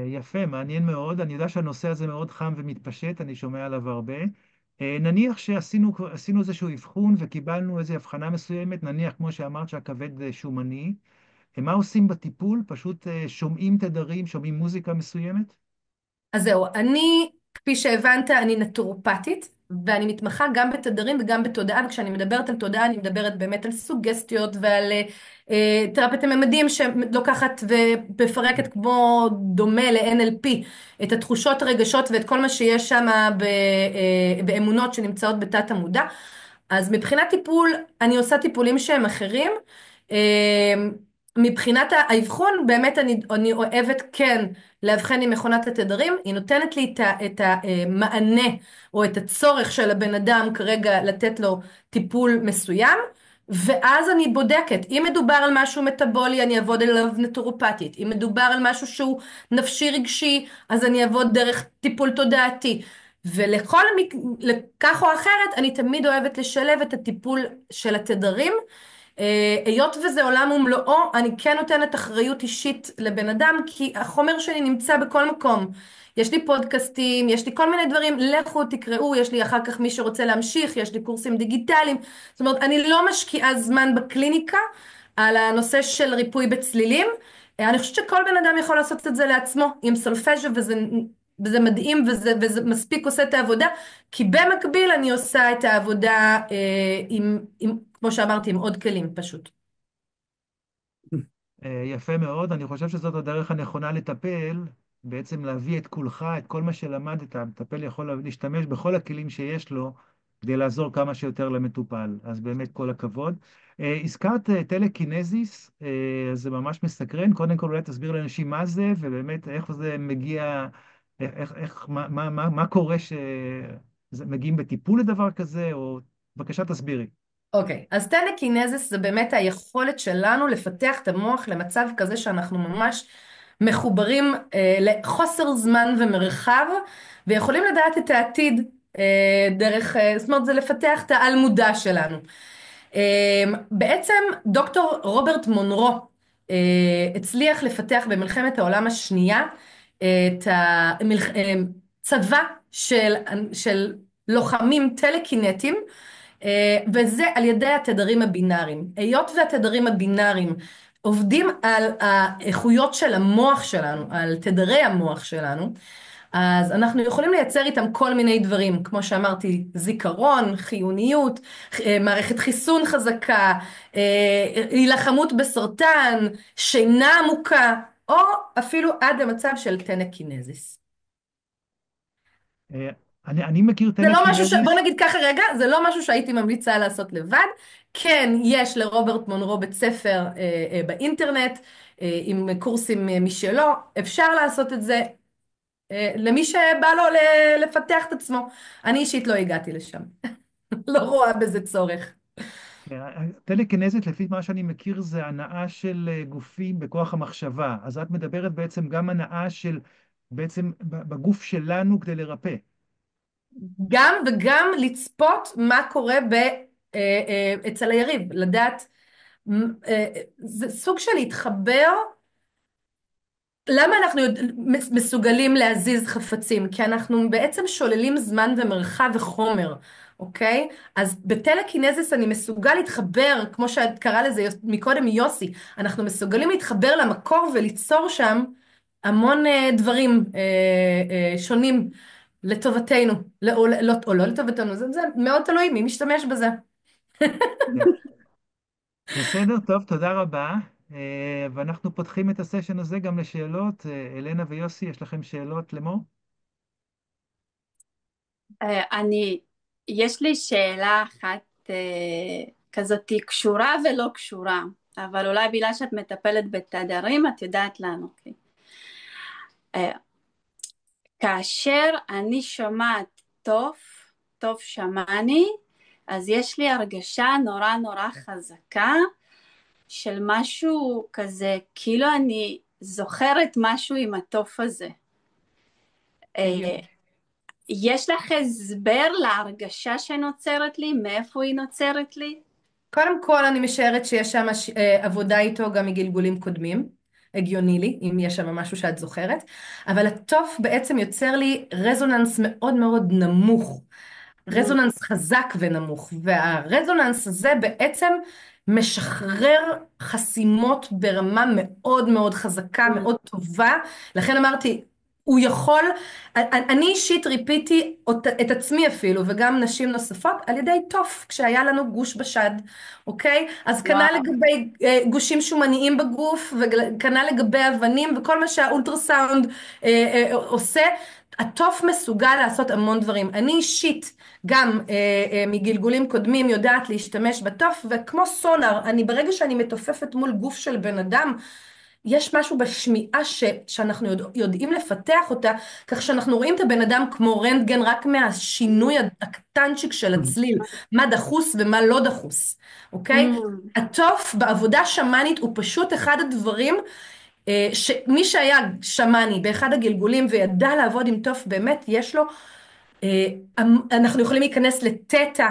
יפה, מעניין מאוד. אני יודע שהנושא הזה מאוד חם ומתפשט, אני שומע עליו הרבה. נניח שעשינו איזשהו אבחון וקיבלנו איזו הבחנה מסוימת, נניח כמו שאמרת שהכבד שומני, מה עושים בטיפול? פשוט שומעים תדרים, שומעים מוזיקה מסוימת? אז זהו, כפי שהבנת, אני נטורופטית, ואני מתמחה גם בתדרים וגם בתודעה, וכשאני מדברת על תודעה, אני מדברת באמת על סוגסטיות ועל תרפיית הממדים שלוקחת ומפרקת כמו דומה ל-NLP, את התחושות, הרגשות ואת כל מה שיש שם באמונות שנמצאות בתת המודע. אז מבחינת טיפול, אני עושה טיפולים שהם אחרים. מבחינת האבחון, באמת אני אוהבת כן להבחן עם מכונת התדרים, היא נותנת לי את המענה או את הצורך של הבן אדם כרגע לתת לו טיפול מסוים, ואז אני בודקת, אם מדובר על משהו מטאבולי, אני אעבוד עליו נטורופטית, אם מדובר על משהו שהוא נפשי רגשי, אז אני אעבוד דרך טיפול תודעתי. לכך או אחרת, אני תמיד אוהבת לשלב את הטיפול של התדרים. היות וזה עולם ומלואו, אני כן נותנת אחריות אישית לבן אדם, כי החומר שלי נמצא בכל מקום. יש לי פודקאסטים, יש לי כל מיני דברים, לכו תקראו, יש לי אחר כך מי שרוצה להמשיך, יש לי קורסים דיגיטליים. זאת אומרת, אני לא משקיעה זמן בקליניקה על הנושא של ריפוי בצלילים. אני חושבת שכל בן אדם יכול לעשות את זה לעצמו, עם סולפז'ה, וזה מדהים, וזה מספיק עושה את העבודה, כי במקביל אני עושה את העבודה כמו שאמרתי, עם עוד כלים פשוט. יפה מאוד, אני חושב שזאת הדרך הנכונה לטפל, בעצם להביא את כולך, את כל מה שלמדת, המטפל יכול להשתמש בכל הכלים שיש לו, כדי לעזור כמה שיותר למטופל, אז באמת כל הכבוד. הזכרת טלקינזיס, זה ממש מסקרן, קודם כל אולי תסביר לאנשים מה זה, ובאמת איך זה מגיע, מה קורה שמגיעים בטיפול לדבר כזה, או בבקשה תסבירי. אוקיי, אז טלקינזיס זה באמת היכולת שלנו לפתח את המוח למצב כזה שאנחנו ממש מחוברים לחוסר זמן ומרחב, ויכולים לדעת את העתיד דרך, זאת אומרת, זה לפתח את העל מודע שלנו. בעצם דוקטור רוברט מונרו הצליח לפתח במלחמת העולם השנייה את הצבא של לוחמים טלקינטיים, וזה על ידי התדרים הבינאריים. היות והתדרים הבינאריים עובדים על האיכויות של המוח שלנו, על תדרי המוח שלנו, אז אנחנו יכולים לייצר איתם כל מיני דברים, כמו שאמרתי, זיכרון, חיוניות, מערכת חיסון חזקה, הילחמות בסרטן, שינה עמוקה, או אפילו עד למצב של טלקינזיס. אני מכיר זה לא משהו טלקינזיס. בוא נגיד ככה רגע, זה לא משהו שהייתי ממליצה לעשות לבד. כן, יש לרוברט מונרו בית ספר באינטרנט, עם קורסים משלו, אפשר לעשות את זה למי שבא לו לפתח את עצמו. אני אישית לא הגעתי לשם, לא רואה בזה צורך. טלקינזית, לפי מה שאני מכיר, זה הנאה של גופים בכוח המחשבה. אז את מדברת בעצם גם הנאה של, בעצם בגוף שלנו כדי לרפא. גם וגם לצפות מה קורה אצל היריב, לדעת, זה סוג של להתחבר. למה אנחנו מסוגלים להזיז חפצים? כי אנחנו בעצם שוללים זמן ומרחב וחומר, אוקיי? אז בטלקינזיס אני מסוגל להתחבר, כמו שאת קרא לזה מקודם יוסי, אנחנו מסוגלים להתחבר למקור וליצור שם המון דברים שונים לטובתנו, או לא לטובתנו, זה מאוד תלוי מי משתמש בזה. בסדר, טוב, תודה רבה. ואנחנו פותחים את הסשן הזה גם לשאלות. אלנה ויוסי, יש לכם שאלות למור? יש לי שאלה אחת כזאת קשורה ולא קשורה, אבל אולי בגלל שאת מטפלת בתדרים את יודעת לענות לי. כאשר אני שומעת טוב שמעני, אז יש לי הרגשה נורא נורא חזקה של משהו כזה, כאילו אני זוכרת משהו עם הטוב הזה. יש לך הסבר להרגשה שנוצרת לי? מאיפה היא נוצרת לי? קודם כל אני משערת שיש שם עבודה איתו גם מגלגולים קודמים, הגיוני לי, אם יש שם משהו שאת זוכרת, אבל הטוף בעצם יוצר לי רזוננס מאוד מאוד נמוך, רזוננס חזק ונמוך, והרזוננס הזה בעצם משחרר חסימות ברמה מאוד מאוד חזקה, מאוד טובה, לכן אמרתי, הוא יכול, אני אישית ריפיתי את עצמי אפילו, וגם נשים נוספות, על ידי טוף, כשהיה לנו גוש בשד, אוקיי? אז כנ"ל לגבי גושים שומניים בגוף, וכנ"ל לגבי אבנים, וכל מה שהאולטרסאונד עושה, הטוף מסוגל לעשות המון דברים. אני אישית, גם מגלגולים קודמים, יודעת להשתמש בטוף, וכמו סונר, ברגע שאני מתופפת מול גוף של בן אדם, יש משהו בשמיעה שאנחנו יודעים לפתח אותה, כך שאנחנו רואים את הבן אדם כמו רנטגן רק מהשינוי הקטנצ'יק של הצליל, מה דחוס ומה לא דחוס, אוקיי? הטוף בעבודה שמנית הוא פשוט אחד הדברים, שמי שהיה שמני באחד הגלגולים וידע לעבוד עם טוף, באמת יש לו אנחנו יכולים להיכנס לתטא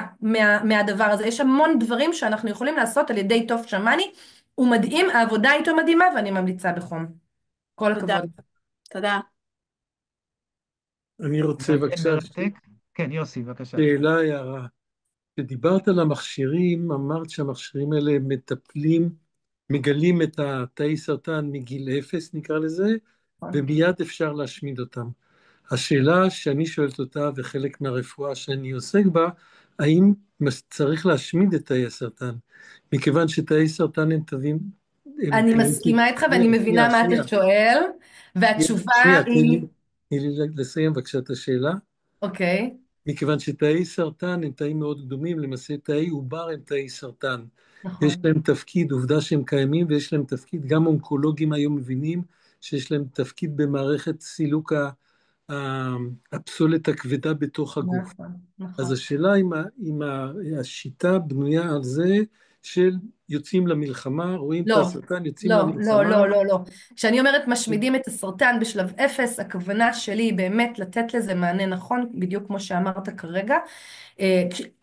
מהדבר הזה. יש המון דברים שאנחנו יכולים לעשות על ידי תוף שמאני. הוא מדהים, העבודה איתו מדהימה, ואני ממליצה בחום. כל תודה, הכבוד. תודה. אני רוצה מעניין, בבקשה מרתק. כן, יוסי, בבקשה. שאלה, הערה. כשדיברת על המכשירים, אמרת שהמכשירים האלה מטפלים, מגלים את התאי סרטן מגיל 0, נקרא לזה, ומיד אפשר להשמיד אותם. השאלה שאני שואלת אותה, וחלק מהרפואה שאני עוסק בה, האם צריך להשמיד את תאי הסרטן? מכיוון שתאי סרטן הם תווים... אני מסכימה איתך ואני מבינה מה אתה שואל, והתשובה שנייה, היא... תני לי לסיים בבקשה את השאלה. אוקיי. מכיוון שתאי סרטן הם תאים מאוד קדומים, למעשה תאי עובר הם תאי סרטן. יש נכון. להם תפקיד, עובדה שהם קיימים, ויש להם תפקיד, גם אונקולוגים היום מבינים שיש להם תפקיד במערכת סילוק הפסולת הכבדה בתוך הגוף. נכון, אז נכון. השאלה אם השיטה בנויה על זה של יוצאים למלחמה, רואים את לא, הסרטן, יוצאים לא, לא, למלחמה. לא, לא, לא. כשאני אומרת משמידים את הסרטן בשלב 0, הכוונה שלי היא באמת לתת לזה מענה נכון, בדיוק כמו שאמרת כרגע.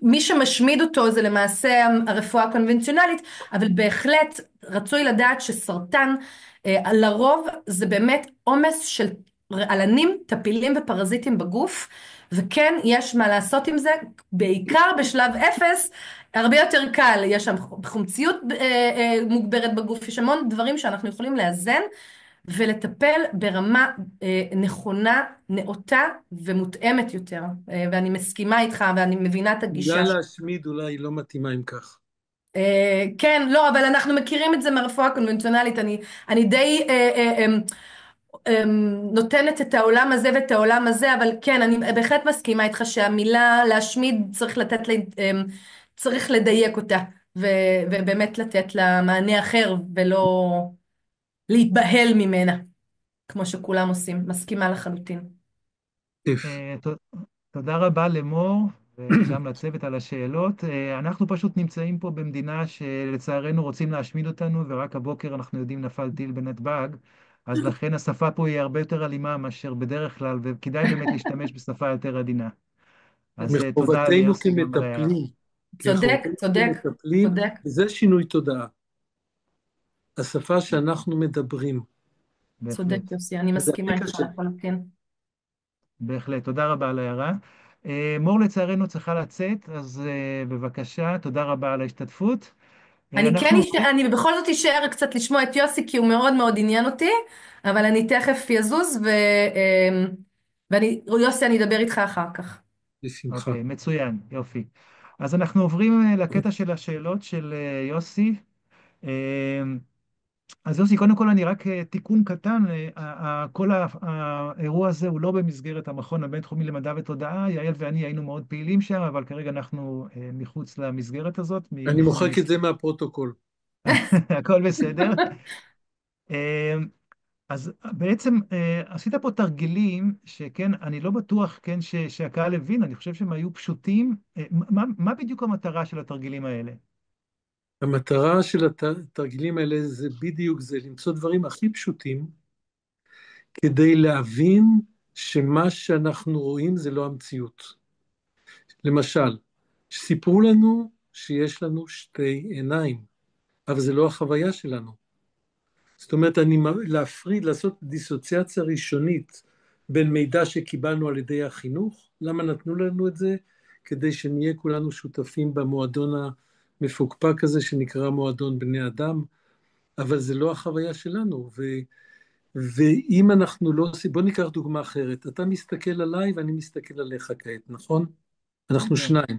מי שמשמיד אותו זה למעשה הרפואה הקונבנציונלית, אבל בהחלט רצוי לדעת שסרטן, לרוב זה באמת עומס של רעלנים, טפילים ופרזיטים בגוף, וכן יש מה לעשות עם זה, בעיקר בשלב 0, הרבה יותר קל, יש שם חומציות מוגברת בגוף, יש המון דברים שאנחנו יכולים לאזן ולטפל ברמה נכונה, נאותה ומותאמת יותר. ואני מסכימה איתך ואני מבינה את הגישה. המילה להשמיד אולי לא מתאימה אם כך. כן, לא, אבל אנחנו מכירים את זה מהרפואה הקונבנציונלית. אני די נותנת את העולם הזה ואת העולם הזה, אבל כן, אני בהחלט מסכימה איתך שהמילה להשמיד צריך לדייק אותה, ובאמת לתת לה מענה אחר ולא להתבהל ממנה, כמו שכולם עושים. מסכימה לחלוטין. תודה רבה למור וגם לצוות על השאלות. אנחנו פשוט נמצאים פה במדינה שלצערנו רוצים להשמיד אותנו, ורק הבוקר אנחנו יודעים נפל טיל בנתב"ג, אז לכן השפה פה היא הרבה יותר אלימה מאשר בדרך כלל, וכדאי באמת להשתמש בשפה יותר עדינה. אז תודה מחובתנו ליוסי גם על ההערה. כמטפלים, צודק, מחובתנו צודק, כמטפלים, צודק. וזה שינוי תודעה. השפה שאנחנו מדברים. צודק, בהחלט, יוסי, אני זה מסכימה הכי איתך קשה. לחלוטין. בהחלט. תודה רבה על ההערה. מור לצערנו צריכה לצאת, אז בבקשה, תודה רבה על ההשתתפות. אנחנו עוברים... אני בכל זאת אשאר קצת לשמוע את יוסי, כי הוא מאוד מאוד עניין אותי, אבל אני תכף יזוז, יוסי, אני אדבר איתך אחר כך. בשמחה. אוקיי, מצוין, יופי. אז אנחנו עוברים לקטע של השאלות של יוסי. אה, אז יוסי, קודם כל אני רק תיקון קטן, כל האירוע הזה הוא לא במסגרת המכון הבינתחומי למדע ותודעה, יעל ואני היינו מאוד פעילים שם, אבל כרגע אנחנו מחוץ למסגרת הזאת. אני מוחק את זה מהפרוטוקול. הכל בסדר. אז בעצם עשית פה תרגילים שכן, אני לא בטוח, כן, שהקהל הבין, אני חושב שהם היו פשוטים. מה בדיוק המטרה של התרגילים האלה? המטרה של התרגילים האלה זה בדיוק זה, למצוא דברים הכי פשוטים, כדי להבין שמה שאנחנו רואים זה לא המציאות. למשל, סיפרו לנו שיש לנו שתי עיניים, אבל זה לא החוויה שלנו. זאת אומרת, להפריד, לעשות דיסוציאציה ראשונית בין מידע שקיבלנו על ידי החינוך, למה נתנו לנו את זה? כדי שנהיה כולנו שותפים במועדון המפוקפק הזה שנקרא מועדון בני אדם, אבל זה לא החוויה שלנו, ואם אנחנו לא עושים, בוא ניקח דוגמה אחרת, אתה מסתכל עליי ואני מסתכל עליך כעת, נכון? אנחנו כן, שניים.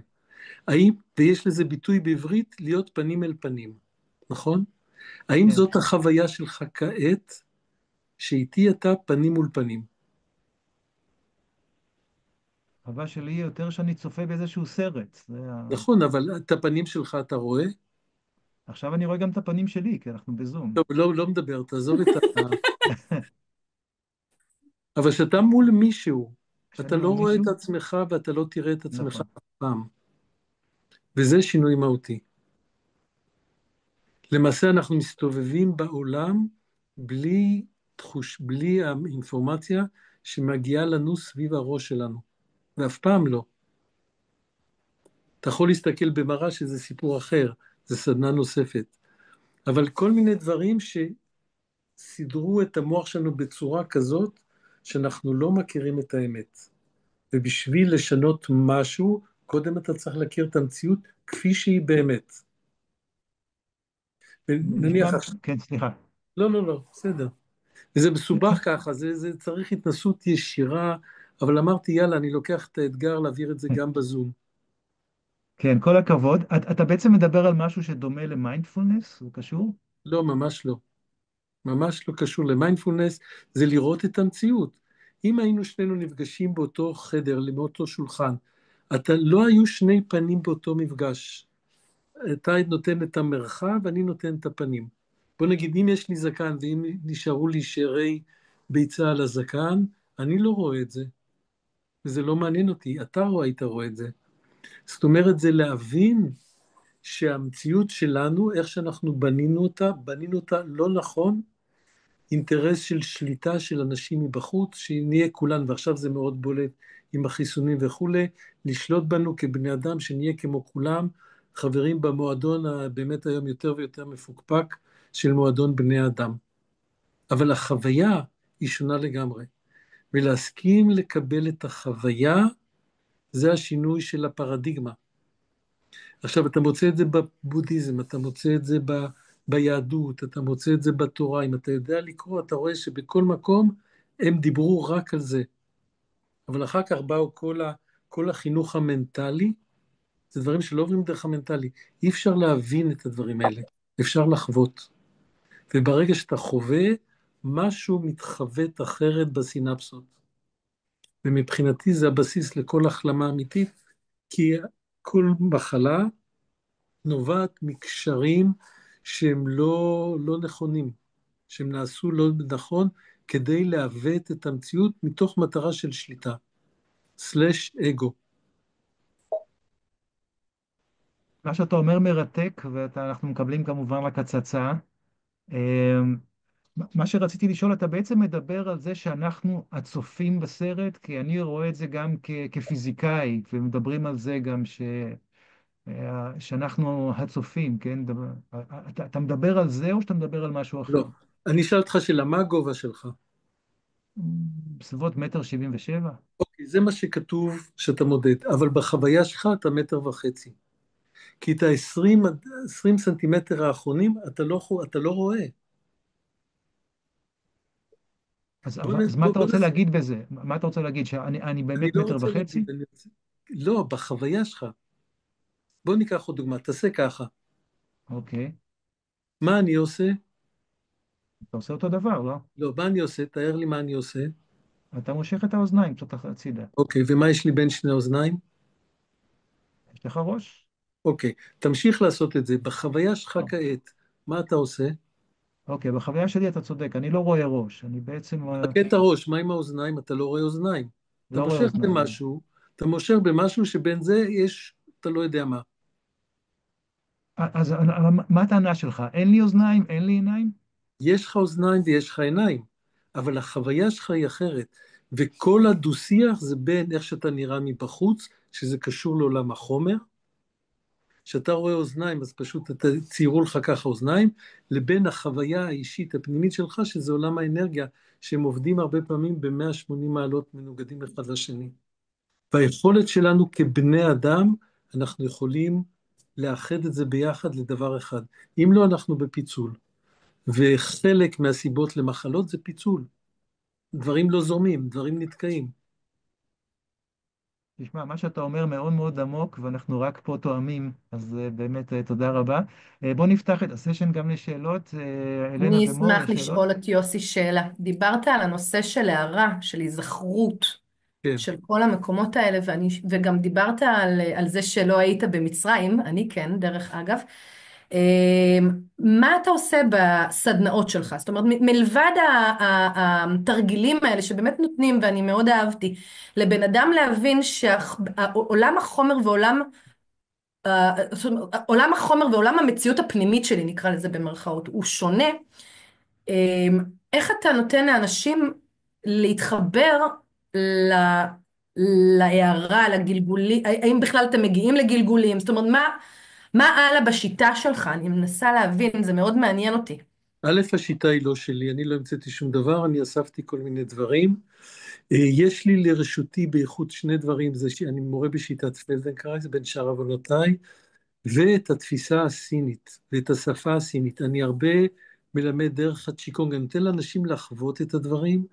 האם, ויש לזה ביטוי בעברית, להיות פנים אל פנים, נכון? האם כן. זאת החוויה שלך כעת, שאיתי אתה פנים מול פנים? החוויה שלי היא יותר שאני צופה באיזשהו סרט. נכון, אבל את הפנים שלך אתה רואה? עכשיו אני רואה גם את הפנים שלי, כי אנחנו בזום. טוב, לא מדבר, תעזוב את אבל כשאתה מול מישהו, אתה כשאני מול לא רואה מישהו? את עצמך ואתה לא תראה את עצמך נכון. אף פעם. וזה שינוי מהותי. למעשה אנחנו מסתובבים בעולם בלי האינפורמציה שמגיעה לנו סביב הראש שלנו. ואף פעם לא. אתה יכול להסתכל במראה שזה סיפור אחר, זה סדנה נוספת. אבל כל מיני דברים שסידרו את המוח שלנו בצורה כזאת, שאנחנו לא מכירים את האמת. ובשביל לשנות משהו, קודם אתה צריך להכיר את המציאות כפי שהיא באמת. נשמע, ונניח עכשיו, כן, סליחה. לא, לא, לא, בסדר. וזה מסובך ככה, זה צריך התנסות ישירה, אבל אמרתי, יאללה, אני לוקח את האתגר להעביר את זה גם בזום. כן, כל הכבוד. אתה בעצם מדבר על משהו שדומה למיינדפולנס? הוא קשור? לא, ממש לא. ממש לא קשור למיינדפולנס, זה לראות את המציאות. אם היינו שנינו נפגשים באותו חדר, באותו שולחן, לא היו שני פנים באותו מפגש. אתה נותן את המרחב, ואני נותן את הפנים. בוא נגיד, אם יש לי זקן, ואם נשארו לי שארי ביצה על הזקן, אני לא רואה את זה, וזה לא מעניין אותי, אתה היית רואה את זה. זאת אומרת, זה להבין שהמציאות שלנו, איך שאנחנו בנינו אותה לא נכון, אינטרס של שליטה של אנשים מבחוץ, שנהיה כולן, ועכשיו זה מאוד בולט עם החיסונים וכולי, לשלוט בנו כבני אדם, שנהיה כמו כולם, חברים במועדון באמת היום יותר ויותר מפוקפק של מועדון בני אדם. אבל החוויה היא שונה לגמרי, ולהסכים לקבל את החוויה, זה השינוי של הפרדיגמה. עכשיו, אתה מוצא את זה בבודהיזם, אתה מוצא את זה ביהדות, אתה מוצא את זה בתורה, אם אתה יודע לקרוא, אתה רואה שבכל מקום הם דיברו רק על זה. אבל אחר כך באו כל החינוך המנטלי, זה דברים שלא עוברים דרך המנטלי. אי אפשר להבין את הדברים האלה, אפשר לחוות. וברגע שאתה חווה, משהו מתחוות אחרת בסינפסות. ומבחינתי זה הבסיס לכל החלמה אמיתית, כי כל מחלה נובעת מקשרים שהם לא נכונים, שהם נעשו לא נכון, כדי לעוות את המציאות מתוך מטרה של שליטה, סלש אגו. מה שאתה אומר מרתק, ואנחנו מקבלים כמובן רק הצצה. מה שרציתי לשאול, אתה בעצם מדבר על זה שאנחנו הצופים בסרט, כי אני רואה את זה גם כפיזיקאי, ומדברים על זה גם שאנחנו הצופים, כן? אתה מדבר על זה או שאתה מדבר על משהו אחר? לא. אני אשאל אותך שאלה, מה הגובה שלך? בסביבות 1.77 מטר. אוקיי, זה מה שכתוב שאתה מודד, אבל בחוויה שלך אתה 1.5 מטר. כי את ה-20 סנטימטר האחרונים אתה לא רואה. אז מה אתה בוא רוצה נשים, להגיד בזה? מה אתה רוצה להגיד? שאני אני באמת לא מטר רוצה וחצי? להגיד, לא, בחוויה שלך. בוא ניקח עוד דוגמה, תעשה ככה. אוקיי. מה אני עושה? אתה עושה אותו דבר, לא? לא, מה אני עושה? תאר לי מה אני עושה. אתה מושך את האוזניים קצת הצידה. אוקיי, ומה יש לי בין שני האוזניים? יש לך ראש? אוקיי, תמשיך לעשות את זה. בחוויה שלך טוב. כעת, מה אתה עושה? אוקיי, בחוויה שלי אתה צודק, אני לא רואה ראש, אני בעצם חכה את הראש, מה עם האוזניים? אתה לא רואה אוזניים. אתה לא רואה מושך אוזניים. במשהו, אתה מושך במשהו שבין זה יש, אתה לא יודע מה. אז מה הטענה שלך? אין לי אוזניים, אין לי עיניים? יש לך אוזניים ויש לך עיניים, אבל החוויה שלך היא אחרת. וכל הדו-שיח זה בין איך שאתה נראה מבחוץ, שזה קשור לעולם החומר, כשאתה רואה אוזניים, אז פשוט ציירו לך ככה אוזניים, לבין החוויה האישית הפנימית שלך, שזה עולם האנרגיה, שהם עובדים הרבה פעמים ב-180 מעלות מנוגדים אחד לשני. והיכולת שלנו כבני אדם, אנחנו יכולים לאחד את זה ביחד לדבר אחד. אם לא, אנחנו בפיצול. וחלק מהסיבות למחלות זה פיצול. דברים לא זורמים, דברים נתקעים. תשמע, מה שאתה אומר מאוד מאוד עמוק, ואנחנו רק פה תואמים, אז באמת תודה רבה. בוא נפתח את הסשן גם לשאלות. אלנה אני ומור, אשמח יש שאלות? לשאול את יוסי שאלה. דיברת על הנושא של הערה, של היזכרות, כן. של כל המקומות האלה, וגם דיברת על זה שלא היית במצרים, אני כן, דרך אגב. מה אתה עושה בסדנאות שלך? זאת אומרת, מלבד התרגילים האלה שבאמת נותנים, ואני מאוד אהבתי, לבן אדם להבין שעולם החומר ועולם, זאת אומרת, עולם החומר ועולם המציאות הפנימית שלי, נקרא לזה במרכאות, הוא שונה. איך אתה נותן לאנשים להתחבר ל... להערה, לגלגולים, האם בכלל אתם מגיעים לגלגולים? זאת אומרת, מה הלאה בשיטה שלך? אני מנסה להבין, זה מאוד מעניין אותי. א', השיטה היא לא שלי, אני לא המצאתי שום דבר, אני אספתי כל מיני דברים. יש לי לרשותי באיכות שני דברים, זה שאני מורה בשיטת פלדנקרייס, בין שאר עוונותיי, ואת התפיסה הסינית, ואת השפה הסינית. אני הרבה מלמד דרך הצ'יקונג, אני נותן לאנשים לחוות את הדברים,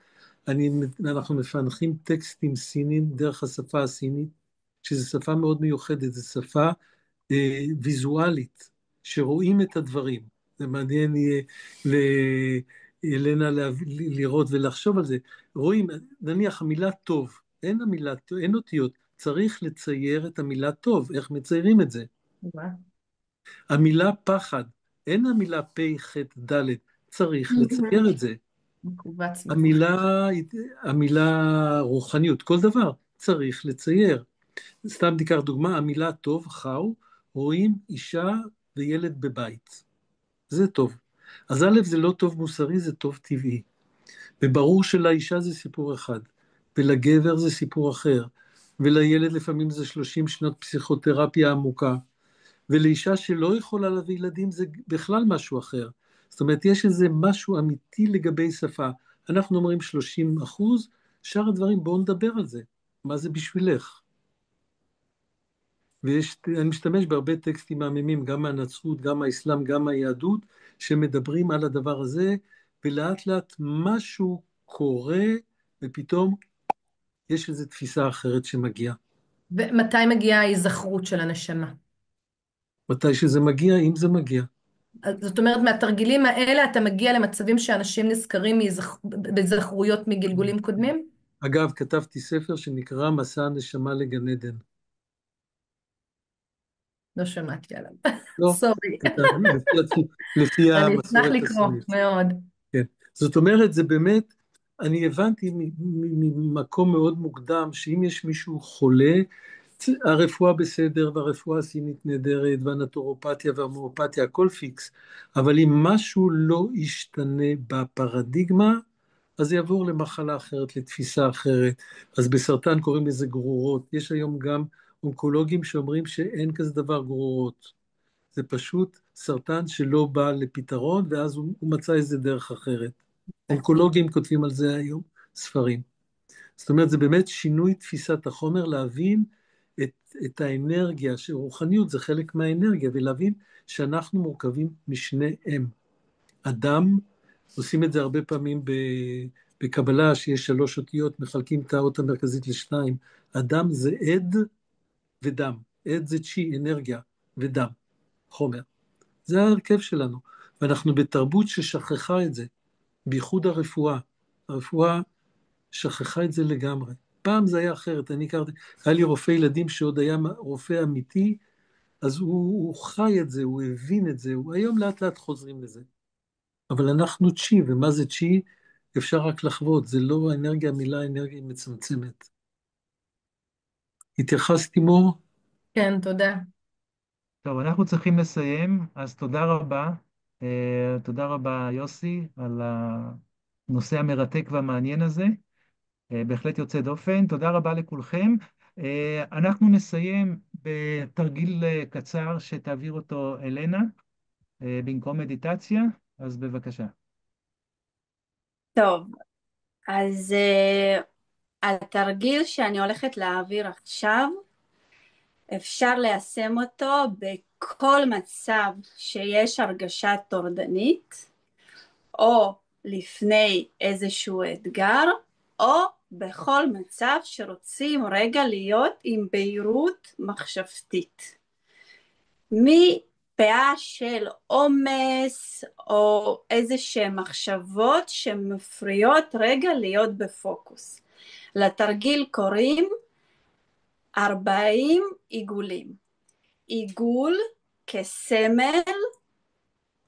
אנחנו מפענחים טקסטים סינים דרך השפה הסינית, שזו שפה מאוד מיוחדת, זו שפה ויזואלית, שרואים את הדברים. זה מעניין יהיה לאלנה לראות ולחשוב על זה. רואים, נניח המילה טוב, אין אותיות, צריך לצייר את המילה טוב, איך מציירים את זה? המילה פחד, אין המילה פ' ח' ד', צריך לצייר את זה. מקובץ. המילה רוחניות, כל דבר צריך לצייר. סתם תיקח דוגמה, המילה טוב, חאו, רואים אישה וילד בבית. זה טוב. אז א', זה לא טוב מוסרי, זה טוב טבעי. וברור שלאישה זה סיפור אחד, ולגבר זה סיפור אחר, ולילד לפעמים זה 30 שנות פסיכותרפיה עמוקה, ולאישה שלא יכולה להביא ילדים זה בכלל משהו אחר. זאת אומרת, יש איזה משהו אמיתי לגבי שפה. אנחנו אומרים 30%, שאר הדברים, בואו נדבר על זה. מה זה בשבילך? ואני משתמש בהרבה טקסטים מהממים, גם מהנצרות, גם מהאסלאם, גם מהיהדות, שמדברים על הדבר הזה, ולאט לאט משהו קורה, ופתאום יש איזו תפיסה אחרת שמגיעה. ומתי מגיעה ההיזכרות של הנשמה? מתי שזה מגיע, אם זה מגיע. זאת אומרת, מהתרגילים האלה אתה מגיע למצבים שאנשים נזכרים בזכרויות מגלגולים קודמים? אגב, כתבתי ספר שנקרא מסע הנשמה לגן עדן. לא שמעתי עליו. לא, סורי. לפי אני אשמח המסורת לקרוא, הסינית. מאוד. כן. זאת אומרת, זה באמת, אני הבנתי ממקום מאוד מוקדם, שאם יש מישהו חולה, הרפואה בסדר, והרפואה הסינית נהדרת, והנטורופתיה וההומאופתיה, הכל פיקס, אבל אם משהו לא ישתנה בפרדיגמה, אז יעבור למחלה אחרת, לתפיסה אחרת. אז בסרטן קוראים לזה גרורות. יש היום גם אונקולוגים שאומרים שאין כזה דבר גרורות. זה פשוט סרטן שלא בא לפתרון, ואז הוא מצא איזה דרך אחרת. אונקולוגים כותבים על זה היום ספרים. זאת אומרת, זה באמת שינוי תפיסת החומר, להבין את האנרגיה, שרוחניות זה חלק מהאנרגיה, ולהבין שאנחנו מורכבים משני אם. אדם, עושים את זה הרבה פעמים בקבלה, שיש 3 אותיות, מחלקים את האות המרכזית לשניים. אדם זה עד ודם. עד זה צ'י, אנרגיה, ודם, חומר. זה ההרכב שלנו, ואנחנו בתרבות ששכחה את זה, בייחוד הרפואה. הרפואה שכחה את זה לגמרי. פעם זה היה אחרת, היה לי רופא ילדים שעוד היה רופא אמיתי, אז הוא חי את זה, הוא הבין את זה, היום לאט לאט חוזרים לזה. אבל אנחנו צ'י, ומה זה צ'י? אפשר רק לחוות, זה לא האנרגיה, המילה אנרגיה מצמצמת. התייחסתי מור? כן, תודה. טוב, אנחנו צריכים לסיים, אז תודה רבה. תודה רבה, יוסי, על הנושא המרתק והמעניין הזה. בהחלט יוצא דופן. תודה רבה לכולכם. אנחנו נסיים בתרגיל קצר שתעביר אותו אלנה, במקום מדיטציה, אז בבקשה. טוב, אז התרגיל שאני הולכת להעביר עכשיו, אפשר ליישם אותו בכל מצב שיש הרגשה טורדנית, או לפני איזשהו אתגר, או בכל מצב שרוצים רגע להיות עם בהירות מחשבתית. מפאה של עומס או איזה שהן מחשבות שמפריעות רגע להיות בפוקוס. לתרגיל קוראים 40 עיגולים. עיגול כסמל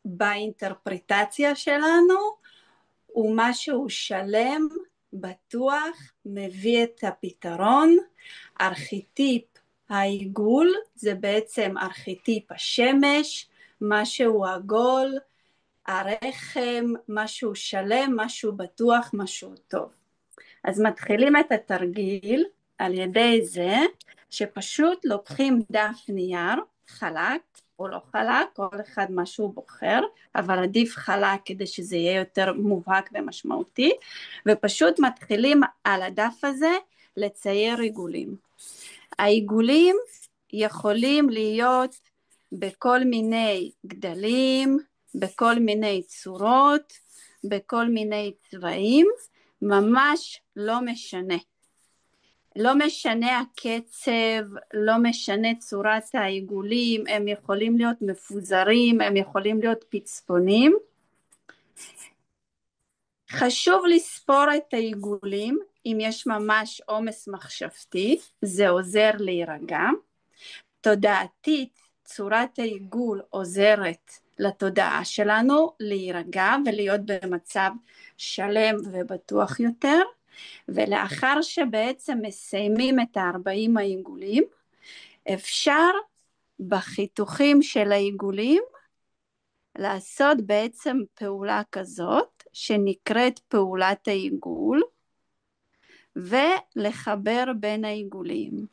באינטרפרטציה שלנו הוא משהו שלם, בטוח, מביא את הפתרון. ארכיטיפ העיגול זה בעצם ארכיטיפ השמש, משהו עגול, הרחם, משהו שלם, משהו בטוח, משהו טוב. אז מתחילים את התרגיל. על ידי זה שפשוט לוקחים דף נייר חלק או לא חלק, כל אחד מה שהוא בוחר, אבל עדיף חלק כדי שזה יהיה יותר מובהק ומשמעותי, ופשוט מתחילים על הדף הזה לצייר עיגולים. העיגולים יכולים להיות בכל מיני גדלים, בכל מיני צורות, בכל מיני צבעים, ממש לא משנה. לא משנה הקצב, לא משנה צורת העיגולים, הם יכולים להיות מפוזרים, הם יכולים להיות פצפונים. חשוב לספור את העיגולים, אם יש ממש עומס מחשבתי, זה עוזר להירגע. תודעתית, צורת העיגול עוזרת לתודעה שלנו להירגע ולהיות במצב שלם ובטוח יותר, ולאחר שבעצם מסיימים את 40 העיגולים, אפשר בחיתוכים של העיגולים לעשות בעצם פעולה כזאת שנקראת פעולת העיגול, ולחבר בין העיגולים.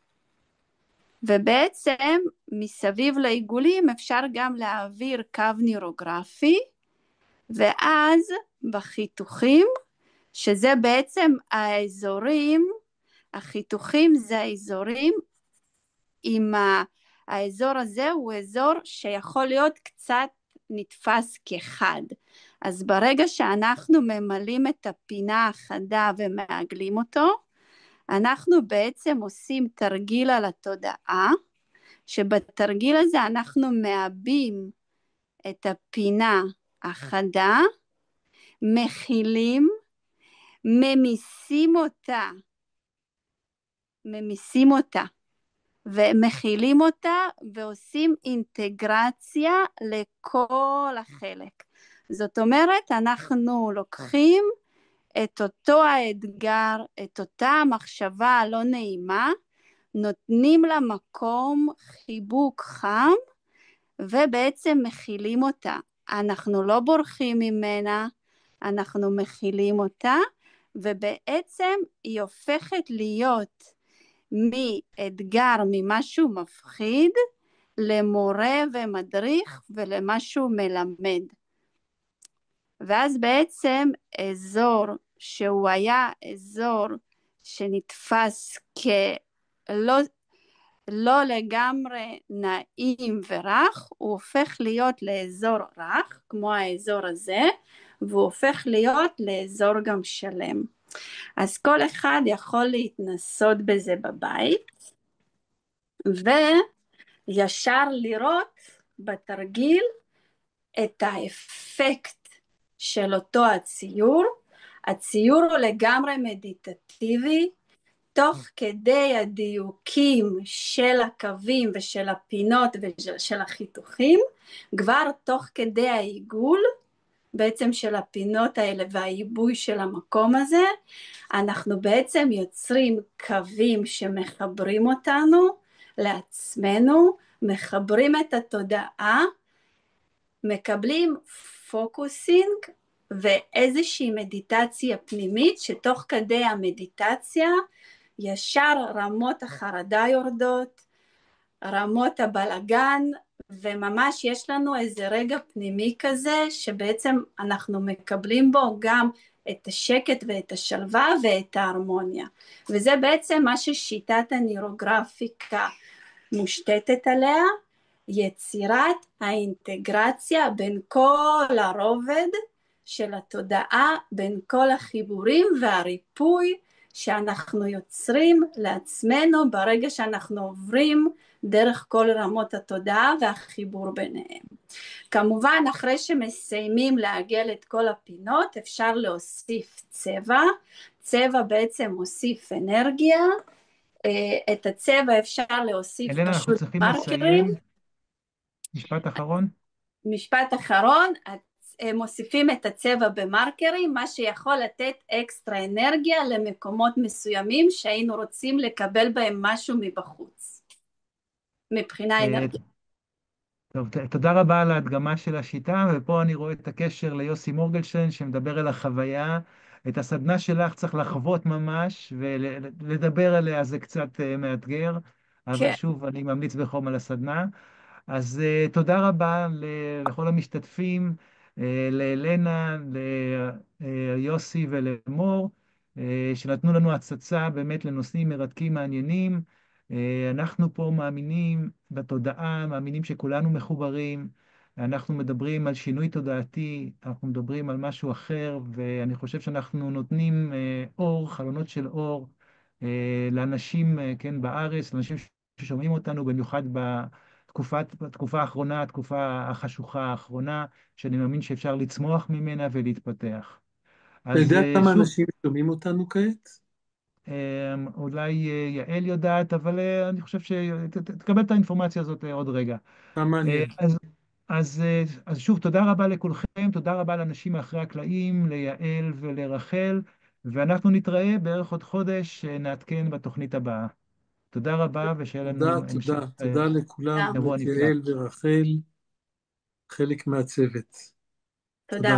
ובעצם מסביב לעיגולים אפשר גם להעביר קו נירוגרפי, ואז בחיתוכים, שזה בעצם האזורים, החיתוכים זה האזורים, האזור הזה הוא אזור שיכול להיות קצת נתפס כחד. אז ברגע שאנחנו ממלאים את הפינה החדה ומעגלים אותו, אנחנו בעצם עושים תרגיל על התודעה, שבתרגיל הזה אנחנו מעבים את הפינה החדה, מכילים, ממיסים אותה ומכילים אותה ועושים אינטגרציה לכל החלק. זאת אומרת, אנחנו לוקחים את אותו האתגר, את אותה המחשבה הלא נעימה, נותנים לה מקום חיבוק חם, ובעצם מכילים אותה. אנחנו לא בורחים ממנה, אנחנו מכילים אותה, ובעצם היא הופכת להיות מאתגר, ממשהו מפחיד, למורה ומדריך ולמשהו מלמד. ואז בעצם אזור שהוא היה אזור שנתפס לא לגמרי נעים ורך, הוא הופך להיות לאזור רך, כמו האזור הזה, והוא הופך להיות לאזור גם שלם. אז כל אחד יכול להתנסות בזה בבית, וישר לראות בתרגיל את האפקט של אותו הציור. הציור הוא לגמרי מדיטטיבי, תוך כדי הדיוקים של הקווים ושל הפינות ושל החיתוכים, כבר תוך כדי העיגול בעצם של הפינות האלה והעיבוי של המקום הזה, אנחנו בעצם יוצרים קווים שמחברים אותנו לעצמנו, מחברים את התודעה, מקבלים פוקוסינג ואיזושהי מדיטציה פנימית, שתוך כדי המדיטציה ישר רמות החרדה יורדות, רמות הבלגן, וממש יש לנו איזה רגע פנימי כזה, שבעצם אנחנו מקבלים בו גם את השקט ואת השלווה ואת ההרמוניה. וזה בעצם מה ששיטת הנירוגרפיקה מושתתת עליה, יצירת האינטגרציה בין כל הרובד של התודעה, בין כל החיבורים והריפוי שאנחנו יוצרים לעצמנו ברגע שאנחנו עוברים דרך כל רמות התודעה והחיבור ביניהם. כמובן, אחרי שמסיימים לעגל את כל הפינות, אפשר להוסיף צבע. צבע בעצם מוסיף אנרגיה. את הצבע אפשר להוסיף אלנה, אנחנו פשוט צריכים מרקרים. לסיים. משפט אחרון. משפט אחרון, מוסיפים את הצבע במרקרים, מה שיכול לתת אקסטרה אנרגיה למקומות מסוימים שהיינו רוצים לקבל בהם משהו מבחוץ, מבחינה אנרגיה. טוב, תודה רבה על ההדגמה של השיטה, ופה אני רואה את הקשר ליוסי מורגלשטיין שמדבר על החוויה את הסדנה שלך צריך לחוות ממש, ולדבר עליה זה קצת מאתגר, אבל כן. שוב, אני ממליץ בחום על הסדנה. אז תודה רבה לכל המשתתפים, לאלנה, ליוסי ולמור, שנתנו לנו הצצה באמת לנושאים מרתקים מעניינים. אנחנו פה מאמינים בתודעה, מאמינים שכולנו מחוברים, אנחנו מדברים על שינוי תודעתי, אנחנו מדברים על משהו אחר, ואני חושב שאנחנו נותנים אור, חלונות של אור, לאנשים, כן, בארץ, לאנשים ששומעים אותנו, במיוחד בתקופה האחרונה, התקופה החשוכה האחרונה, שאני מאמין שאפשר לצמוח ממנה ולהתפתח. אתה אז יודע כמה שוב, אנשים שומעים אותנו כעת? אולי יעל יודעת, אבל אני חושב שתקבל את האינפורמציה הזאת עוד רגע. מעניין. אז שוב, תודה רבה לכולכם, תודה רבה לאנשים מאחורי הקלעים, ליעל ולרחל, ואנחנו נתראה בערך עוד חודש, נעדכן בתוכנית הבאה. תודה רבה, ושיהיה תודה, לנו המשך תודה, תודה לכולם, תודה. שבוע ואת נפלא. יעל ורחל, חלק מהצוות. תודה. תודה.